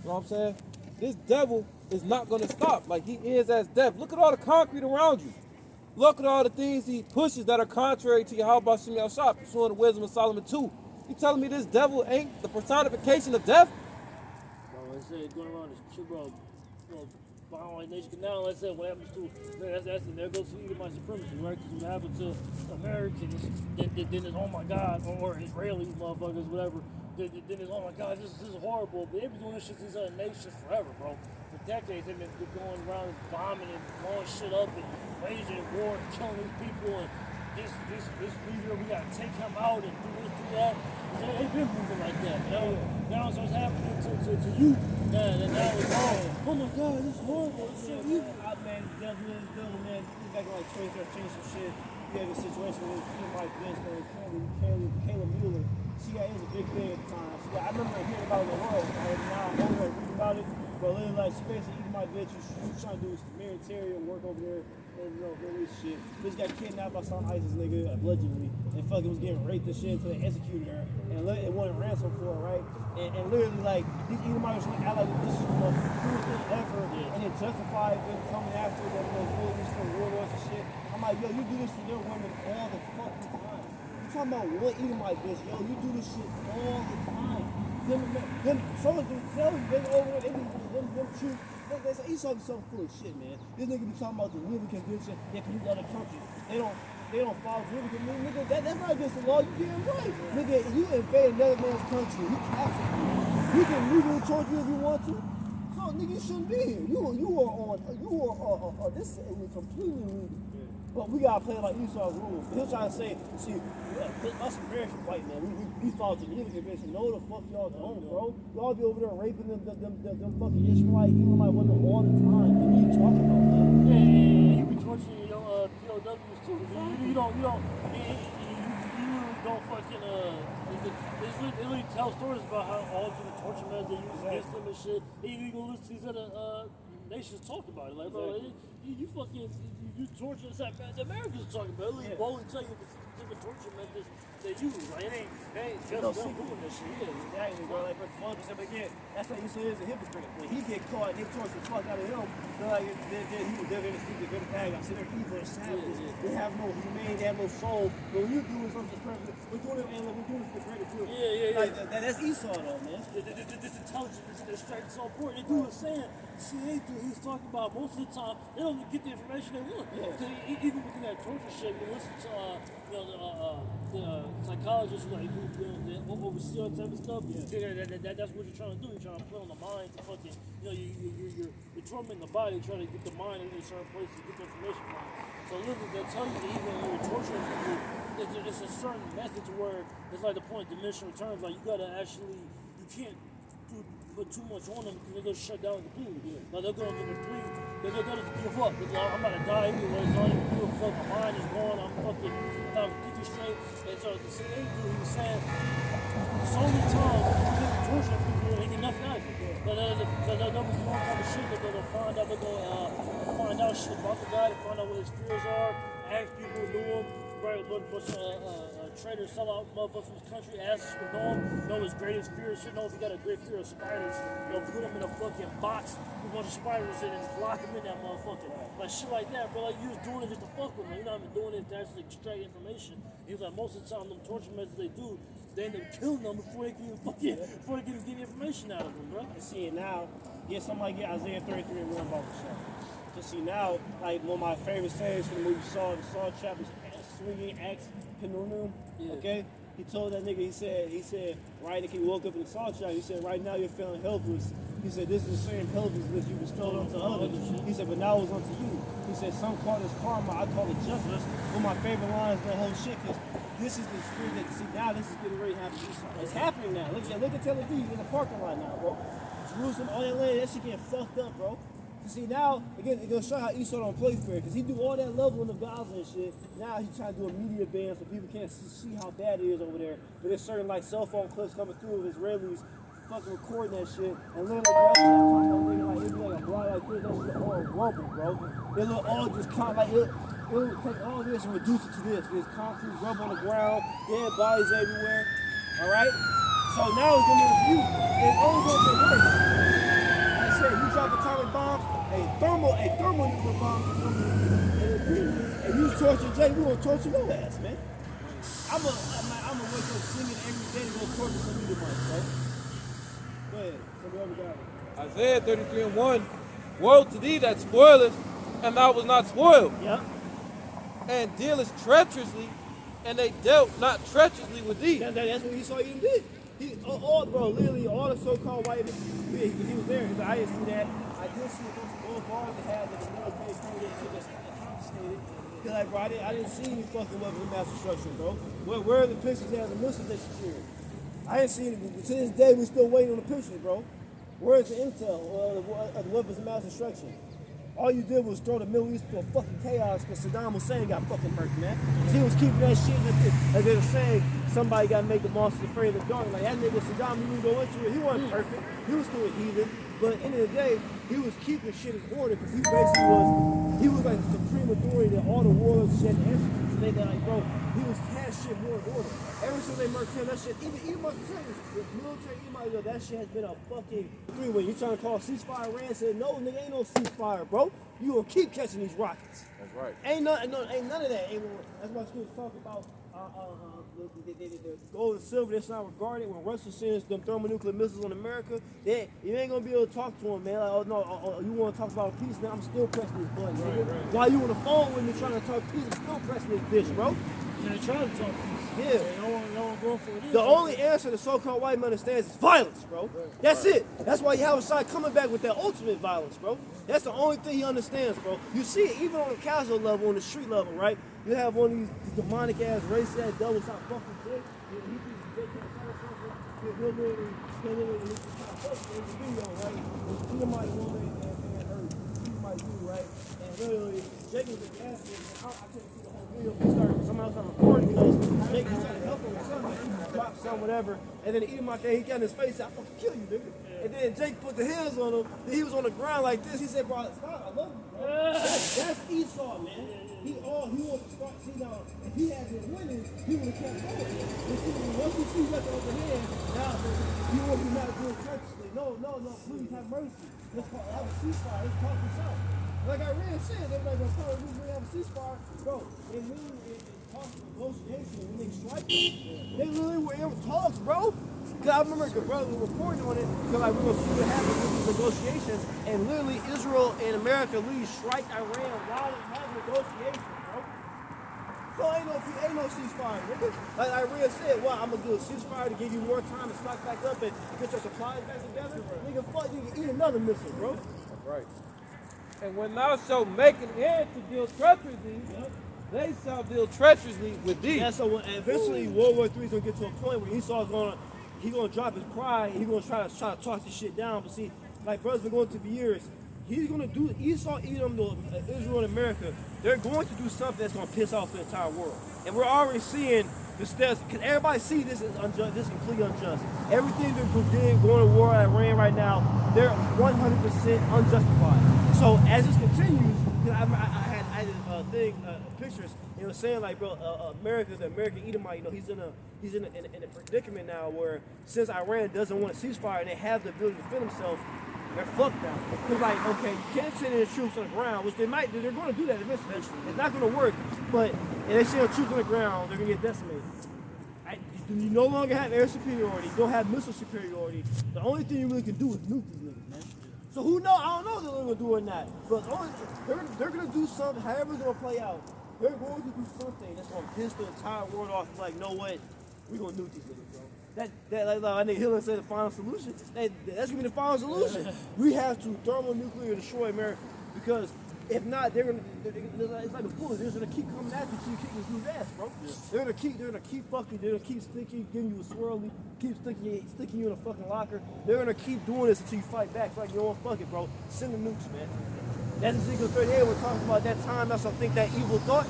You know what I'm saying? This devil is not going to stop. Like, he is as death. Look at all the concrete around you. Look at all the things he pushes that are contrary to Yahweh Shem Yahshua, pursuing the wisdom of Solomon too. You telling me this devil ain't the personification of death? Bro, let's say going around this shit, bro. Behind Nation Canal, let's say what happens to, man, there goes to Edomite supremacy, right? Because what happened to Americans, then it's, oh my God, or Israelis, motherfuckers, whatever. Then it's, oh my God, this is horrible. But they've been doing this shit to these other nations forever, bro. For decades, they've been going around bombing and blowing shit up and waging war and killing these people. And this leader, we gotta take him out and do this, do that. They've been moving like that. Now it's what's happening to you. And now it's oh my God, this is horrible. It's so evil. Man, devil, man. Back in like 2013, some shit. You had a situation with Mike Vince named Kayla Mueller. CIA was a big thing at the time. I remember hearing about it in the world. Now I'm over there reading about it. But literally, like, basically, Mike Vince was trying to do his humanitarian work over there. And, you know, this shit. Bitch got kidnapped by some ISIS nigga, allegedly. And fucking was getting raped and shit until they executed her. And wanted ransom for her, right? And literally, like, these Edomites were act like this is the most cruel ever. And it justified them coming after them, these for warlords and shit. I'm like, yo, you do this to your women all the fucking time. You talking about what Edomite bitch? Yo, you do this shit all the time. Them someone can tell you, they over there, they be them truth. They say Esau be something full of shit, man. This nigga be talking about the living condition that can use other countries. They don't follow the living condition. Nigga, that's not against the law. You damn right. Nigga, you invade another man's country. He captured you. He can legally torture you if you want to. So nigga, you shouldn't be here. You are this is completely illegal. But we gotta play like Esau's rules. He'll try to say, see, us American white man, we follow Geneva Convention. No, the fuck y'all don't, bro. Y'all be over there raping them fucking Israelite, Edomite women all the time. What are you talking about, man? Yeah, you be torturing your POWs too. You don't fucking they literally tell stories about how all the torture methods they use against them and shit. And you go listen to these other nations talk about it. Like, bro, you fucking you torture. It's like the Americans talking about it. They won't tell you the different torture methods they use. Like, it ain't just them doing this shit. Yeah, exactly, bro. Like, but again, that's how Esau is a hypocrite. When he get caught, they torture the fuck out of him. They're like, he was there in the street, they're bag. I said they're evil and savages. They have no humane, they have no soul. But when you do it, something perfect. We're doing it, and we're doing it for greater good. Yeah. Like, that's Esau, though, man. This intelligence, this strength is so important. The dude was saying, CIA dude, he was talking about most of the time, they don't get the information they want. Even within that torture shit, you listen to the psychologists who like oversee all that type of stuff. That's what you're trying to do. You're trying to play on the mind to fucking, you're tormenting the body, trying to get the mind in a certain place to get the information from it. So literally, they tell you that even when you're torturing people, it's a certain method to where it's like the point of diminishing returns. Like, you gotta actually, you can't put too much on them because they're gonna shut down completely. Like, they're gonna complete, they're gonna give up. They're like, I'm about to die anyway, so I don't even give a fuck. My mind is gone. I'm fucking, I'm thinking straight. And so the CIA dude, he was saying, so many times they're torturing people and they get nothing out of it. But they'll be doing all kind of shit. They're gonna find out. They're gonna find out shit about the guy. They find out what his fears are. Ask people who knew him. Right, a bunch of traitors sell out motherfuckers from his country, ask us to know his greatest fear. Should know if he got a great fear of spiders. They'll put him in a fucking box with a bunch of spiders in it and lock him in that motherfucker. Like shit like that, bro. Like, you was doing it just to fuck with him. You're not even doing it to actually extract information. He was like, most of the time, them torture methods they do, they end up killing them before they can even get information out of them, bro. And see it now, somebody get Isaiah 33 and 1 about the show. To see now, like one of my favorite sayings from the movie Saw, the Saw chapter, swinging axe Penunum. Okay, he told that nigga. He said, right after he woke up in the Saw chapter, he said, right now you're feeling helpless. He said, this is the same helplessness you bestowed onto others. He said, but now it's unto you. He said, some call this karma, I call it justice. One of my favorite lines in the whole shit, because this is the spirit that, see, now this is getting ready to happen. It's happening now. Look at Tel Aviv in the parking lot now, bro. Jerusalem, all that land, that shit getting fucked up, bro. See, now, again, it's going to show how Esau don't play fair, because he do all that leveling of Gaza and shit. Now he's trying to do a media ban so people can't see how bad it is over there. But there's certain, like, cell phone clips coming through of Israelis fucking recording that shit. And literally, like, it'd be like a block like this, that shit all rubble, bro. It'll all just kind of like, it'll take all this and reduce it to this. There's concrete, rubble on the ground, dead bodies everywhere. All right? So now it's going to be a view. It's only going to get worse. Like I said, you drop atomic bombs, thermonuclear bomb can come and you torture Jay, we gonna torture your ass, man. I'm a wake up singing every day to go torture some of you tomorrow, bro. Go ahead. So whoever got it. Isaiah 33:1. Woe to thee that spoilest, and thou was not spoiled. Yep. And dealest treacherously, and they dealt not treacherously with thee. That's what Esau even did. Literally all the so-called white men, he was there. He's like, I didn't see that. I did see a bunch of gold bars that had that the military came in and just confiscated. He's like, bro, I didn't see any fucking weapons of mass destruction, bro. Where are the pictures that the missiles they secured? I didn't see any. To this day, we still waiting on the pictures, bro. Where's the intel of the weapons of mass destruction? All you did was throw the Middle East to a fucking chaos because Saddam Hussein got fucking murked, man. He was keeping that shit like they were saying somebody got to make the monsters afraid of the dark. Like that nigga Saddam, you go into it, he wasn't perfect. He was still a heathen. But at the end of the day, he was keeping shit in order because he was like the supreme authority that all the warlords and shit had to answer to. So they got like, bro, he was had shit more in order. Ever since they murked him, that shit, even my friends, the military email, that shit has been a fucking three-way. You trying to call a ceasefire? Iran said, no, nigga, ain't no ceasefire, bro. You gonna keep catching these rockets. That's right. Ain't none of that. That's why schools talk about the gold and silver that's not regarded. When Russia sends them thermonuclear missiles on America, you ain't gonna be able to talk to them, man. Like, oh no, you want to talk about peace? Now I'm still pressing this button, nigga. Right. While you on the phone with me trying to talk peace, I'm still pressing this bitch, bro. And they try to talk peace. Yeah. No one going for it. The only answer the so-called white man understands is violence, bro. That's it. That's why you have a side coming back with that ultimate violence, bro. That's the only thing he understands, bro. You see it even on the casual level, on the street level, right? You have one of these demonic ass, racist ass double shot fucking dick. He thinks they can't tell something. He'll literally try to post it in the video, right? He might woman and her, he might do, right? And literally, Jake was asking, I couldn't see the whole video. Somehow started recording because Jake was trying to help him with something. He dropped some, whatever. And then the Edomite thing, he got in his face, said, I fucking kill you, nigga. And then Jake put the hands on him. Then he was on the ground like this. He said, bro, stop, I love you, bro. That's Esau, man. He wants to start, see now, if he had been winning, he would have kept going. You see, once he sees nothing over hand, now he won't be not doing treacherously. No, please have mercy. Let's have a ceasefire. Let's talk this out. Like I really said, everybody gonna tell us we have a ceasefire. Bro, it means talks negotiation when they strike them. They literally were in talks, bro. Cause I remember the brother was reporting on it, cause like we gonna see what happens with these negotiations, and literally Israel and America literally strike Iran while they have negotiations, bro. So ain't no ceasefire, nigga. Like Iran said, well, I'm gonna do a ceasefire to give you more time to stock back up and get your supplies back together. Nigga, fuck, you can eat another missile, bro. That's right. And when thou shalt make an end to deal treacherously, they shall deal treacherously with thee. Yeah, so eventually World War III is gonna get to a point where Esau's gonna drop his pride and he's gonna try to talk this shit down. But see, like brothers been going through for years, he's gonna do Esau, Edom, Israel, and America. They're going to do something that's gonna piss off the entire world, and we're already seeing the steps. Cause everybody see this is unjust, this is completely unjust. Everything they're doing, going to war at Iran right now, they're 100% unjustified. So as this continues, I had pictures. It was saying like, bro, America, the American Edomite, he's in a predicament now where since Iran doesn't want a ceasefire and they have the ability to defend themselves, they're fucked now. It's like, okay, you can't send in troops on the ground, which they're going to do that eventually. It's not going to work, but if they send troops on the ground, they're going to get decimated. You no longer have air superiority, you don't have missile superiority. The only thing you really can do is nuke these niggas, man. So who knows? I don't know if they're going to do it or not. But they're going to do something, however it's going to play out. They're going to do something that's going to piss the entire world off. Like, no way, we're going to nuke these niggas, bro. Like I think Hillary said, the final solution. That's going to be the final solution. We have to thermonuclear destroy America. Because if not, it's like a bullet. They're going to keep coming at you until you kick this dude's ass, bro. Yeah. They're going to keep fucking, they're going to keep sticking, giving you a swirly, keep sticking you in a fucking locker. They're going to keep doing this until you fight back. It's like, you know what, fuck it, bro. Send the nukes, man. That's Ezekiel 38. We're talking about that time. That's, I think, that evil thought.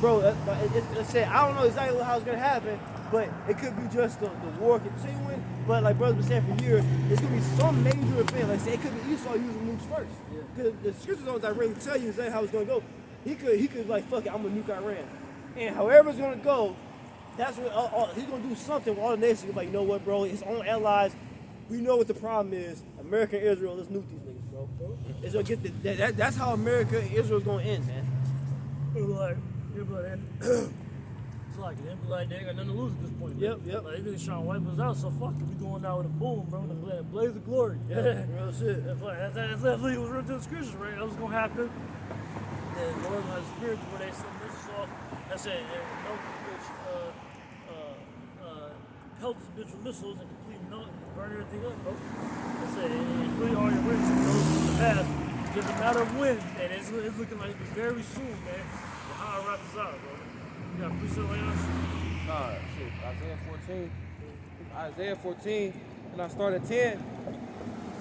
Bro, it said, I don't know exactly how it's going to happen, but it could be just the war continuing. But like brothers been saying for years, it's going to be some major event. Like say, it could be Esau using nukes first. Because the scriptures don't directly tell you exactly how it's going to go. He could like, fuck it, I'm going to nuke Iran. And however it's going to go, that's what he's going to do something where all the nations will be like, you know what, bro, his own allies, we know what the problem is. America and Israel, let's nuke these niggas, bro. It's gonna get that's how America and Israel's gonna end, man. It's like, it's like, they be like, they ain't got nothing to lose at this point. Man. Yep. Like, they really trying to wipe us out, so fuck it. We going out with a boom, bro. The blaze of glory. Yeah, real shit. That's literally what's written to the scriptures, right? That was gonna happen. Then Lord has spirit where they send this off. That's it. No bitch, pelt this bitch with missiles and complete melt and burn everything up, bro. That's it. And flee all your witnesses those in the past. It doesn't matter when, and it's looking like it's very soon, man. How I wrap this out, bro. You got a precept right now? Nah, shit. Isaiah 14, and I start at 10.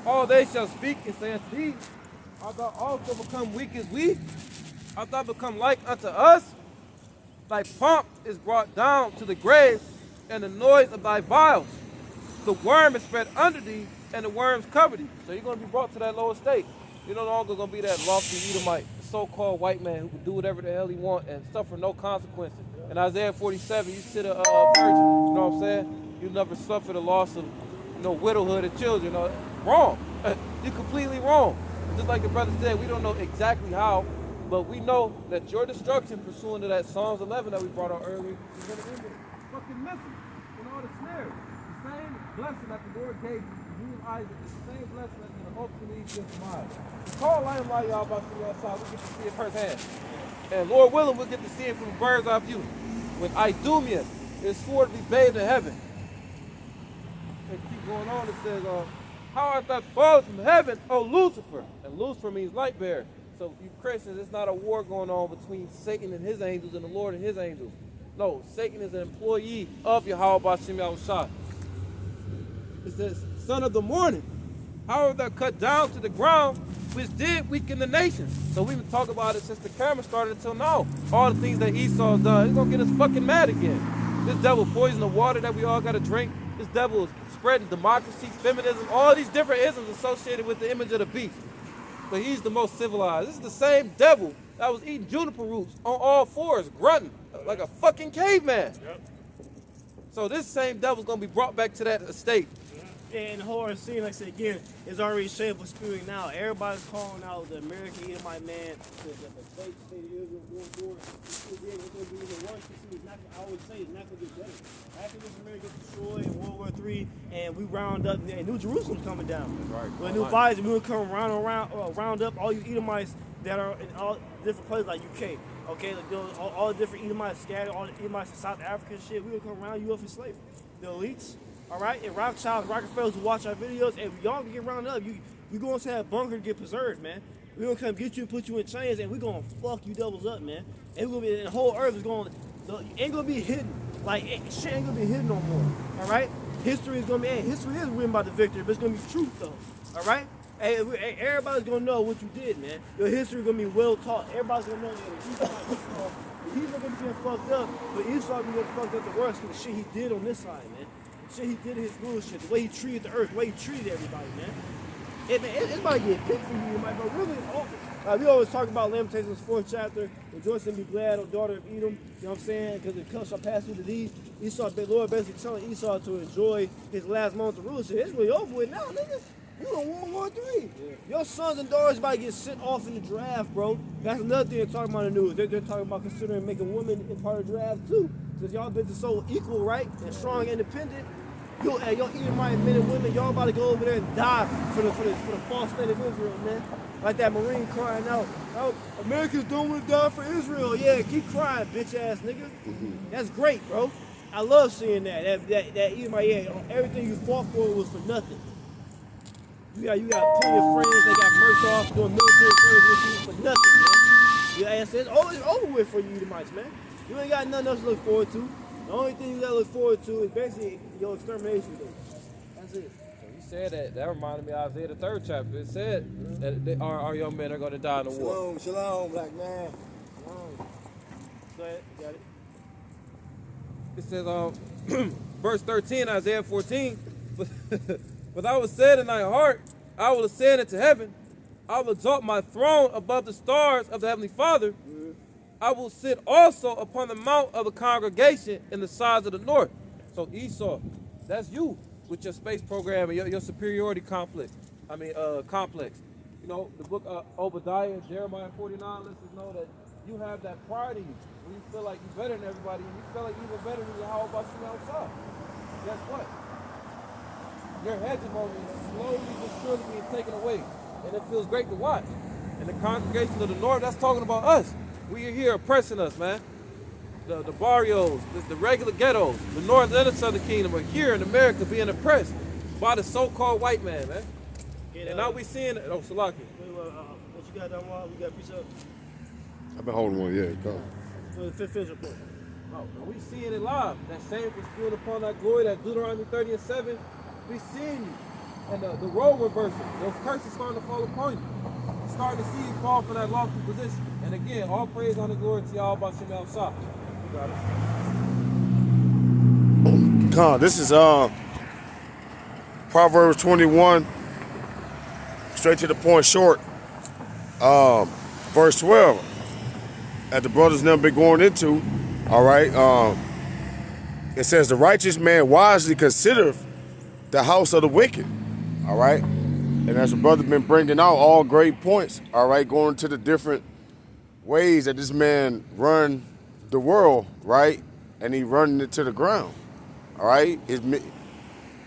All they shall speak and say unto thee, art thou also become weak as we? Art thou become like unto us? Thy pomp is brought down to the grave, and the noise of thy vials. The worm is spread under thee, and the worms cover thee. So you're going to be brought to that lower state. You're no longer going to be that lofty Edomite, so-called white man who can do whatever the hell he want and suffer no consequences. In Isaiah 47, you sit a virgin, you know what I'm saying? You never suffer the loss of, widowhood of children. Wrong. You're completely wrong. Just like the brother said, we don't know exactly how, but we know that your destruction, pursuant to that Psalms 11 that we brought out earlier, is going to end with fucking missing and all the snares. The same blessing that the Lord gave you and Isaac is the same blessing that's going to ultimately give to mine. The call I am like y'all about to the outside, we get to see it firsthand. And Lord willing, we'll get to see it from the bird's eye view. When Idumean is swore to be bathed in heaven. And keep going on, it says, how art thou fallen from heaven, O Lucifer? And Lucifer means light bearer. So you Christians, it's not a war going on between Satan and his angels and the Lord and his angels. No, Satan is an employee of Yahweh B'Shem Yahushua. It says, son of the morning, how art thou cut down to the ground, which did weaken the nations. So we've been talking about it since the camera started until now. All the things that Esau has done, he's gonna get us fucking mad again. This devil poisoned the water that we all gotta drink. This devil is spreading democracy, feminism, all these different isms associated with the image of the beast. But he's the most civilized. This is the same devil that was eating juniper roots on all fours, grunting like a fucking caveman. Yep. So this same devil's gonna be brought back to that estate. And the whole scene, like I said again, is already shameful spewing now. Everybody's calling out the American Edomite man, the state of Israel going forward. It's going to be even worse. I would say it's not going to get better. After this America gets destroyed in World War III, and we round up, and New Jerusalem's coming down. Right. When New Biden, we will come round up all you Edomites that are in all different places like UK. Okay, like all the different Edomites scattered, all the Edomites in South Africa and shit. We will come round you up for slavery. The elites. All right, and Rothschilds, Rockefellers who watch our videos, and y'all can get rounded up. You going to that bunker to get preserved, man. We're going to come get you and put you in chains, and we're going to fuck you doubles up, man. And we're going to be, the whole earth is going to, ain't going to be hidden. Like, shit ain't going to be hidden no more, all right? History is going to be, history is written by the victor, but it's going to be truth, though, all right? Hey, everybody's going to know what you did, man. Your history is going to be well taught. Everybody's going to know that he's not going to be getting fucked up, but Esau going to get fucked up the worst because the shit he did on this side, man. Shit he did his bullshit, the way he treated the earth, the way he treated everybody, man. It's about to get big for you, man, but really it's awful. We always talk about Lamentations 4th chapter, rejoice and be glad, O daughter of Edom, you know what I'm saying? Because the cup shall pass through to thee. Esau, the Lord basically telling Esau to enjoy his last moments of rulership. It's really over with now, niggas. You in World War III. Yeah. Your sons and daughters about to get sent off in the draft, bro. That's another thing they're talking about in the news. They're talking about considering making women in part of the draft, too. Because y'all bitches so equal, right? And strong and independent. Y'all Edomite men and women, y'all about to go over there and die for the false state of Israel, man. Like that Marine crying out, oh, Americans don't want to die for Israel. Yeah, keep crying, bitch ass nigga. That's great, bro. I love seeing that. That Edomite, everything you fought for was for nothing. You got plenty of friends that got murked off doing military service with you for nothing, man. Yeah, it's always over with for you Edomites, man. You ain't got nothing else to look forward to. The only thing you gotta look forward to is basically your extermination day. That's it. You said that reminded me of Isaiah the 3rd chapter. It said that our young men are going to die in the war. Shalom, black man. Go ahead, you got it. It says, verse 13, Isaiah 14, but I was said in thy heart, I will ascend into heaven. I will exalt my throne above the stars of the Heavenly Father. I will sit also upon the mount of the congregation in the sides of the north. So Esau, that's you with your space program and your superiority conflict. complex. You know, the book Obadiah, Jeremiah 49 lets us know that you have that pride in you, where you feel like you're better than everybody, and you feel like you're even better than Yahweh Bashim outside. Guess what? Your hegemony is slowly but surely being taken away, and it feels great to watch. And the congregation of the north, that's talking about us. We are here oppressing us, man. The barrios, the regular ghettos, the north and the southern kingdom are here in America being oppressed by the so-called white man, man. And now we seeing it. Oh, Salaki. What you got down wall? We got precept. I've been holding one, yeah. Go. The fifth report. Oh, we seeing it live. That same was spewed upon that glory, that Deuteronomy 30 and 7. We seeing you. And the role reversal, those curses starting to fall upon you. You're starting to see you fall from that lofty position. And again, all praise, honor, glory to Yahweh Bashim El Shah. You got it. Con, this is Proverbs 21, straight to the point, short. Verse 12, that the brothers never been going into. All right. It says, the righteous man wisely considereth the house of the wicked. All right. And as the brother been bringing out all great points. All right. Going to the different ways that this man run the world. Right. And he running it to the ground. All right.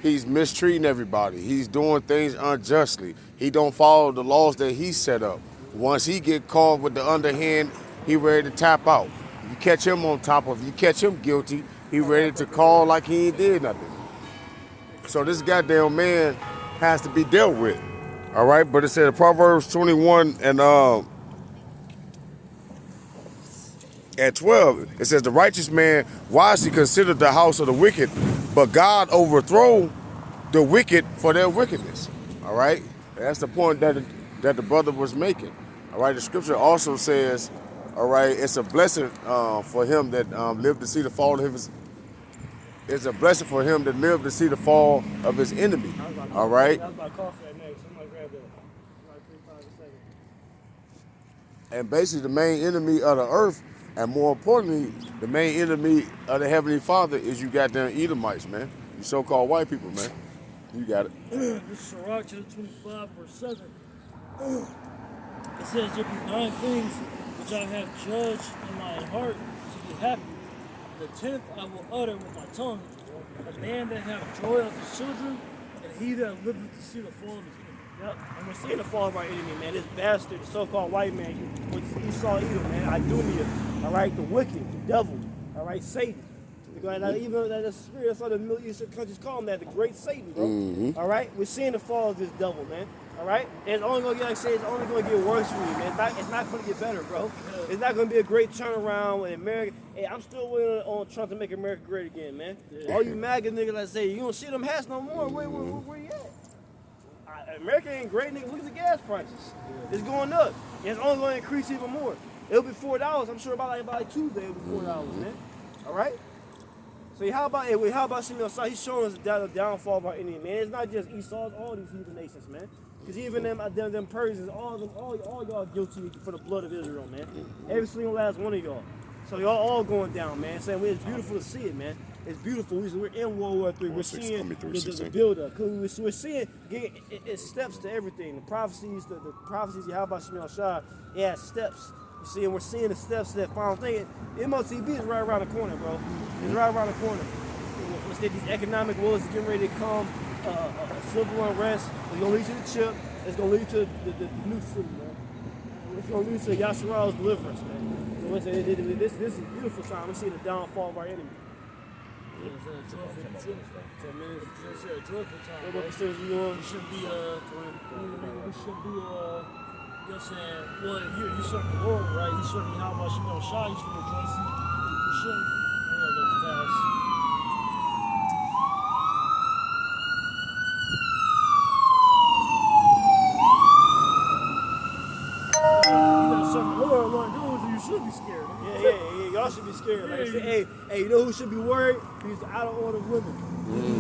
He's mistreating everybody. He's doing things unjustly. He don't follow the laws that he set up. Once he get caught with the underhand, he ready to tap out. If you catch him on top of, you catch him guilty, he ready to call like he ain't did nothing. So this goddamn man has to be dealt with. All right, but it said Proverbs 21 and at 12, it says the righteous man wisely considered the house of the wicked, but God overthrow the wicked for their wickedness. All right, that's the point that the brother was making. All right, the scripture also says, all right, it's a blessing for him that lived to see the fall of his. It's a blessing for him that lived to see the fall of his enemy. All right. That was my coffee right next. I'm gonna grab that. Like 3 seconds. And basically, the main enemy of the earth, and more importantly, the main enemy of the Heavenly Father is you goddamn Edomites, man. You so-called white people, man. You got it. This is Sirach chapter 25, verse 7. It says, there be 9 things which I have judged in my heart to be happy. The 10th I will utter with my tongue. A man that hath joy of his children, and he that liveth to see the fall of his enemy. Yep, and we're seeing the fall of our enemy, man. This bastard, the so-called white man, which is Esau Edom, man. Idumea, all right, the wicked, the devil, all right, Satan. Even the spirit of the Middle Eastern countries call him that, the great Satan, bro. Mm-hmm. All right, we're seeing the fall of this devil, man. All right, and it's only gonna get, like I say, it's only gonna get worse for you, man. It's not gonna get better, bro. It's not gonna be a great turnaround in America. Hey, I'm still waiting on Trump to make America great again, man. Yeah. All you MAGA niggas that say you don't see them hats no more. Where you at? America ain't great, nigga. Look at the gas prices. Yeah. It's going up. And it's only going to increase even more. It'll be $4. I'm sure by Tuesday it'll be $4, man. All right. So how about Shimei Osai? He's showing us the downfall of our enemy, man. It's not just Esau, it's all these heathen nations, man. Because even them Persians, all y'all guilty for the blood of Israel, man. Every single last one of y'all. So y'all all going down, man. Saying it's beautiful to see it, man. It's beautiful. We're in World War III. We're seeing the build-up. We're seeing it steps to everything. The prophecies, the prophecies you have about Shimei Osai, it has steps. You see, and we're seeing the steps to that final thing. MOTB is right around the corner, bro. It's right around the corner. What's that? These economic wars are getting ready to come. Civil unrest. It's going to lead to the chip. It's going to lead to the new city, man. It's going to lead to Yasharal's deliverance, man. So this is a beautiful time. We're seeing the downfall of our enemy. It's a joyful time. It's a joyful time. What about the We should be, you know what I'm saying? Well, if you serve the Lord, right? You serve how much Shimei Osai, you should be rejoicing. You shouldn't. You know, go fast. You should be scared. Yeah. Y'all should be scared. Like I said, hey, you know who should be worried? These out of order women.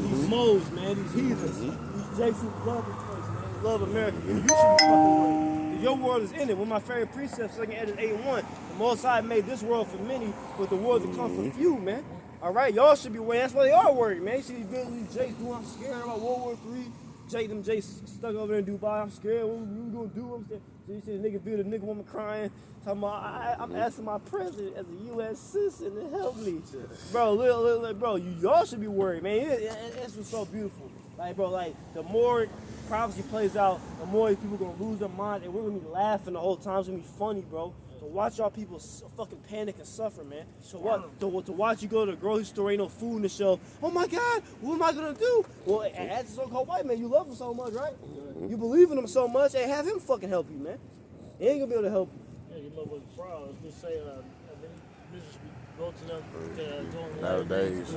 These moles, man. These heathens. These Jason love this place, man. They love America. You should be fucking worried. Your world is in it. One of my favorite precepts, 2 Esdras 8:1. The Most High made this world for many, but the world to come for few, man. All right, y'all should be worried. That's why they are worried, man. You see these Jakes doing, I'm scared about World War III. them Jay stuck over there in Dubai. I'm scared. What you gonna do? I'm scared. So you see the nigga video, the nigga woman crying. Talking about, I'm asking my president as a U.S. citizen to help me. Bro, look, bro, y'all should be worried, man. It's what's so beautiful. Like, bro, like, the more prophecy plays out, the more people gonna lose their mind, and we're gonna be laughing the whole time. It's gonna be funny, bro. So watch y'all people fucking panic and suffer, man. So what? To watch you go to the grocery store, ain't no food in the shelf. Oh my God, what am I gonna do? Well, as a so-called white man, you love him so much, right? You believe in him so much, hey, have him fucking help you, man. He ain't gonna be able to help you. Yeah, you know what's the problem? Just say, business go to them, Nowadays,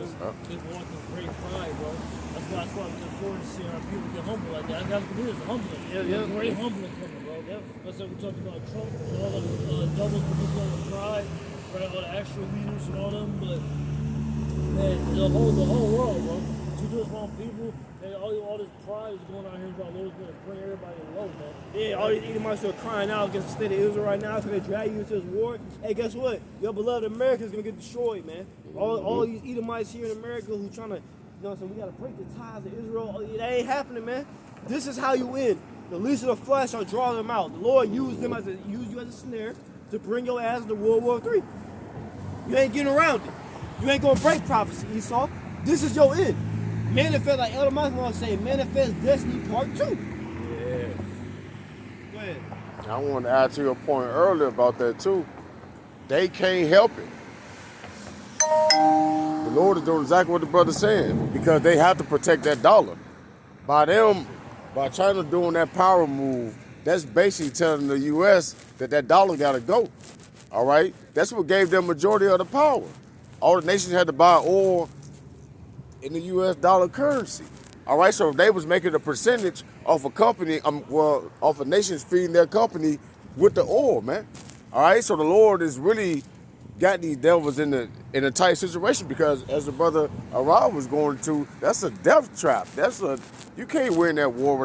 keep walking great pride, bro. That's why I'm looking forward to seeing our people get humble like that. I got to do this, humbling. Yeah. Great humbling coming, bro. Yep. That's what we're talking about Trump and all the doubles with all the pride, right? All the actual leaders and all them, but man, the whole world, bro. To those wrong people, and all this pride is going out here about Lord's going to bring everybody low, man. Yeah, all these Edomites are crying out against the state of Israel right now because they drag you into this war. Hey, guess what? Your beloved America is going to get destroyed, man. All these Edomites here in America who trying to, you know, so we got to break the ties of Israel. That ain't happening, man. This is how you win. The least of the flesh shall draw them out. The Lord used you as a snare to bring your ass into World War III. You ain't getting around it. You ain't going to break prophecy, Esau. This is your end. Manifest, like Elder Mike want to say, manifest destiny part 2. Yeah. Go ahead. I want to add to your point earlier about that too. They can't help it. The Lord is doing exactly what the brother's saying because they have to protect that dollar. By China doing that power move, that's basically telling the U.S. that dollar got to go. All right? That's what gave them majority of the power. All the nations had to buy oil in the U.S. dollar currency. All right, so if they was making a percentage off a company, off a nation's feeding their company with the oil, man. All right, so the Lord has really got these devils in a tight situation because, as the brother Arab was going to, that's a death trap. You can't win that war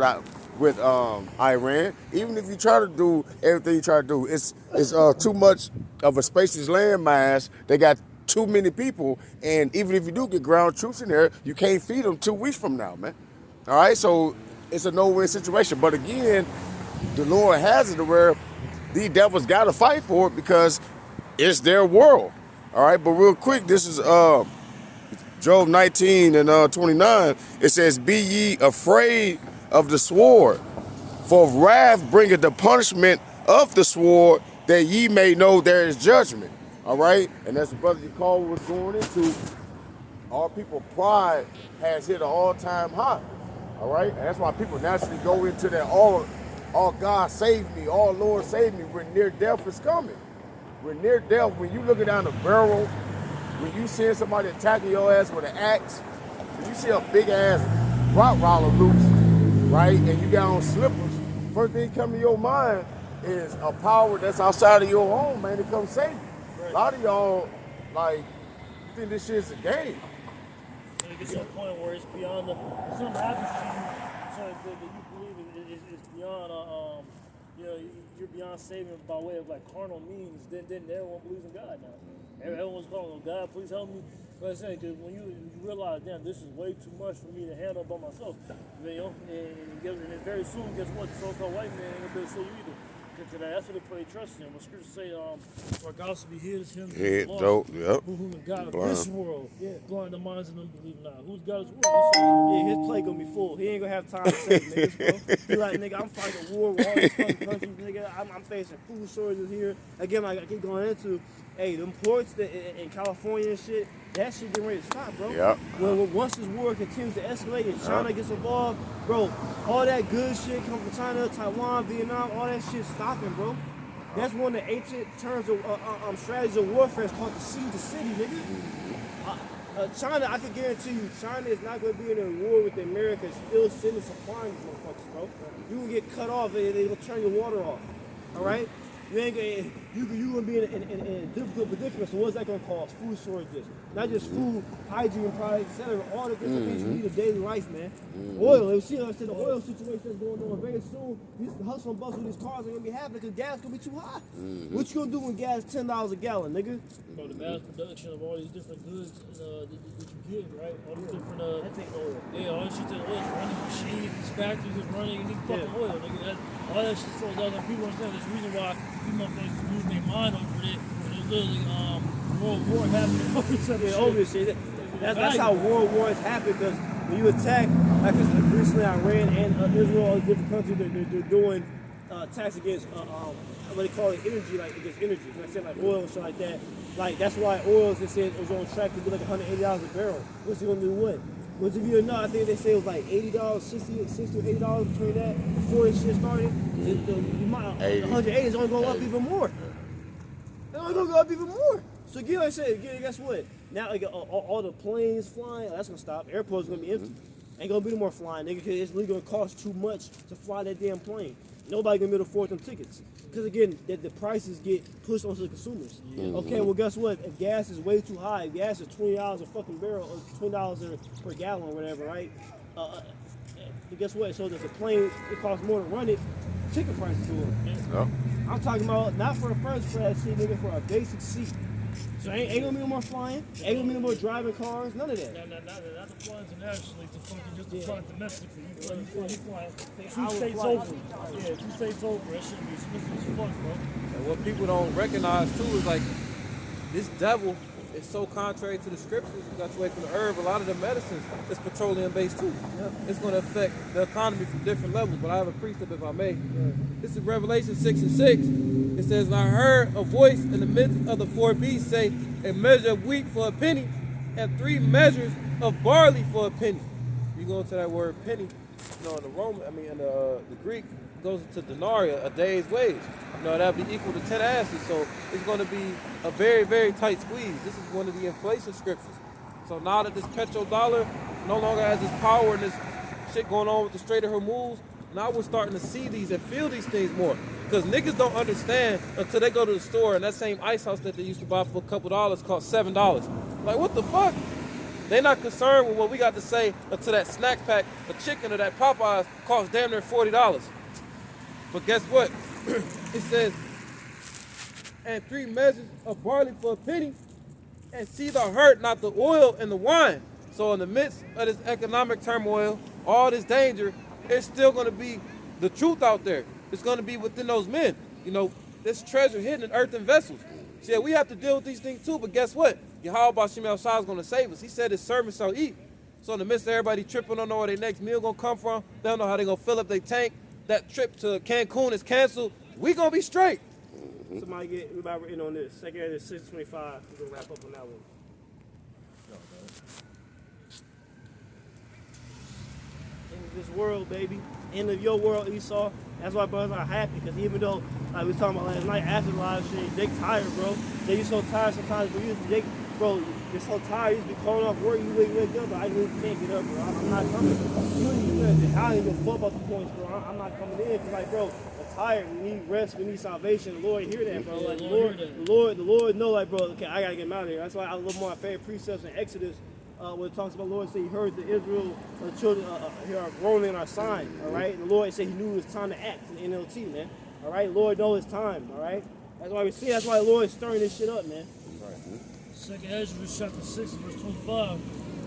with Iran. Even if you try to do everything you try to do, it's too much of a spacious landmass. They got too many people, and even if you do get ground troops in there, you can't feed them 2 weeks from now, man. All right, so it's a no-win situation. But again, the Lord has it to where these devils got to fight for it because it's their world. All right, but real quick, this is Job 19 and 29. It says, "Be ye afraid of the sword, for wrath bringeth the punishment of the sword, that ye may know there is judgment." All right, and as the brother Yakov was going into, our people's pride has hit an all-time high. All right, and that's why people naturally go into that all God save me, all Lord save me, when near death is coming. When near death, when you looking down the barrel, when you see somebody attacking your ass with an axe, when you see a big ass Rottweiler loose, right, and you got on slippers, first thing come to your mind is a power that's outside of your home, man, to come save you. A lot of y'all, like, think this shit's a game. And it gets to a point where it's beyond something happens to you, something that you believe is beyond, you're beyond saving by way of like carnal means. Then everyone believes in God now. Everyone's calling on God, please help me. But I say, because when you realize, damn, this is way too much for me to handle by myself, you know, and very soon, guess what? The so-called white man ain't gonna be able to save you either. That's what they put their trust in. When scriptures say, "For gospel be hid is him who whom the God of this world, blind the minds of them believe not." Who's God's world? Yeah, his plate gonna be full. He ain't gonna have time to save niggas, bro. He like, nigga, I'm fighting a war with all these fucking countries, nigga. I'm facing food shortages here. Again, like I keep going into, hey, them ports in California and shit, that shit getting ready to stop, bro. Yep. When once this war continues to escalate and China gets involved, bro, all that good shit come from China, Taiwan, Vietnam, all that shit stopping, bro. That's one of the ancient terms of strategies of warfare. It's called the siege of city, nigga. China, I can guarantee you, China is not going to be in a war with America. It's still sending supplying these motherfuckers, bro. You will get cut off and they will turn your water off. All right? You ain't gonna, you're gonna be in a difficult predicament. So what's that gonna cost? Food shortages, not just food, hygiene products, etc. All the different things you need in daily life, man. Oil. You see, like I said, the oil situation that's going on very soon. These hustle and bustle, these cars are gonna be happening because gas gonna be too high. What you gonna do when gas $10 a gallon, nigga? Bro, the mass production of all these different goods that you get, right? All these different That takes oil. yeah, all this shit that oil is running machines, these factories is running, and these fucking oil, nigga. All that shit slows down, and people understand there's a reason why these motherfuckers lose their mind over it. There's literally world war happening over some shit. Over this shit. That's how world wars happen, because when you attack, like recently Iran and Israel, all the different countries, they're doing attacks against what they call it, energy, like against energy. Like I said, like oil and shit like that. Like that's why oil, they said, was on track to be like $180 a barrel. What's it gonna do what? Which if you know, I think they say it was like $80, $60 or $80 between that before this shit started. The 180 is only going up even more. It's only going to go up even more. So again, like I said, guess what? Now like, all the planes flying, that's going to stop. Airports going to be empty. Ain't going to be no more flying, nigga, because it's really going to cost too much to fly that damn plane. Nobody going to be able to afford them tickets. Because again, the prices get pushed onto the consumers. Okay, well guess what? If gas is way too high, if gas is $20 a fucking barrel, or $20 per gallon or whatever, right? Guess what? So that the plane, it costs more to run it, ticket prices go up. Yep. I'm talking about not for a first class seat, nigga, for a basic seat. So ain't gonna be no more flying, ain't gonna be no more driving cars, none of that. Not the flying internationally, to fucking just to fly domestically. You fly two Hour states flight. over. Yeah, 2 states over. That should be expensive as fuck, bro. And what people don't recognize too is like this devil is so contrary to the scriptures. You got to wait for the herb. A lot of the medicines is petroleum based too. It's going to affect the economy from different levels. But I have a precept, if I may. This is Revelation 6:6. It says, "And I heard a voice in the midst of the 4 beasts say, a measure of wheat for a penny, and 3 measures of barley for a penny." You go into that word penny, you know, in the Greek, it goes to denarii, a day's wage. You know, that'd be equal to 10 asses. So it's going to be a very, very tight squeeze. This is one of the inflation scriptures. So now that this petrodollar no longer has this power and this shit going on with the Strait of Hormuz, now we're starting to see these and feel these things more. Because niggas don't understand until they go to the store and that same ice house that they used to buy for a couple dollars costs $7. Like, what the fuck? They're not concerned with what we got to say until that snack pack of chicken or that Popeyes costs damn near $40. But guess what? It says, "And 3 measures of barley for a penny, and see the hurt, not the oil and the wine." So in the midst of this economic turmoil, all this danger, it's still going to be the truth out there. It's going to be within those men. You know, this treasure hidden in earthen vessels. Yeah, we have to deal with these things too, but guess what? Yahweh Bashim El Shah is going to save us. He said his servants shall eat. So in the midst of everybody tripping, don't know where their next meal going to come from, they don't know how they're going to fill up their tank, that trip to Cancun is canceled, we going to be straight. Somebody get everybody in on this. Second Edge 625. We're gonna wrap up on that one. End of this world, baby. End of your world, Esau. That's why brothers are happy, because even though, like we was talking about last night, after the live stream, they tired, bro. They be so tired sometimes, bro, you're so tired, you just be calling off work, you wake up, but I really can't get up, bro. I'm not coming. You don't even, I don't even fuck about the points, bro. I'm not coming in, because, like, bro, we're tired, we need rest, we need salvation. The Lord hear that, bro. Like, the Lord know, like, bro, okay, I gotta get him out of here. That's why I love more my favorite precepts in Exodus, where it talks about the Lord say he heard the Israel, the children here are groaning our sign, all right? And the Lord said he knew it was time to act in the NLT, man. All right, Lord knows it's time, all right? That's why we see, that's why the Lord is stirring this shit up, man. Second Ezra chapter 6 verse 25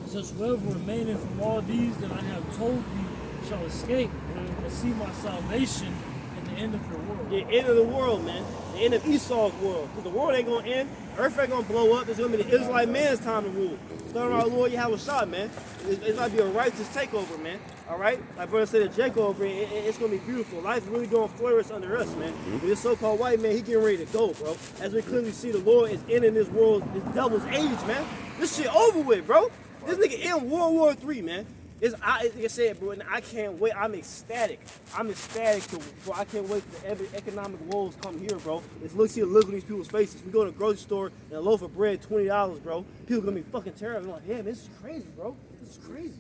says, "Whoever remaineth from all these that I have told thee shall escape and see my salvation in the end of your world." The end of the world, man. The end of Esau's world. Because the world ain't gonna end. Earth ain't gonna blow up. It's gonna be the Israelite man's time to rule. Starting our Lord Yahweh Shah, man. It's gonna be a righteous takeover, man. All right? Like brother said, a Jacob over it, it's gonna be beautiful. Life's really gonna flourish under us, man. But this so-called white man, he getting ready to go, bro. As we clearly see, the Lord is ending this world, this devil's age, man. This shit over with, bro. This nigga in World War III, man. Like I said, bro, and I can't wait. I'm ecstatic. Bro, I can't wait for every economic woes come here, bro. Let's see the look on these people's faces. We go to the grocery store and a loaf of bread, $20, bro. People gonna be fucking terrified. I'm like, yeah, man, this is crazy, bro. This is crazy.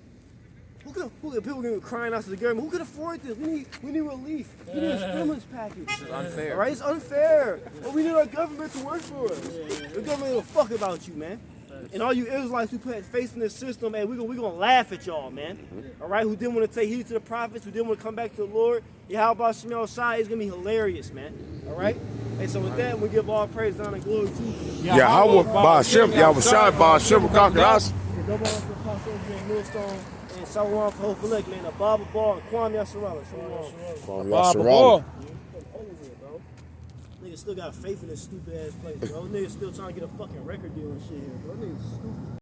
People gonna be crying out to the government. Who could afford this? We need relief. We need a stimulus package. This is unfair. All right, it's unfair. But we need our government to work for us. The government don't fuck about you, man. And all you Israelites who put faith in this system, hey, we gonna laugh at y'all, man. All right, who didn't want to take heed to the prophets, who didn't want to come back to the Lord. Yeah, how about Shemel Shai? It's gonna be hilarious, man. All right. And so with that, we give all praise, honor, and glory to you. Yahweh Ba'ashem, Yahweh Shai Ba'ashem Kakaras. And double honor to Apostle Adrian Millstone and Shalom for Hope Elect, man. Ababa Ball and Kwame Yasharala. Shalom. Bible. Niggas still got faith in this stupid ass place, bro. Niggas still trying to get a fucking record deal and shit here, bro. Niggas stupid.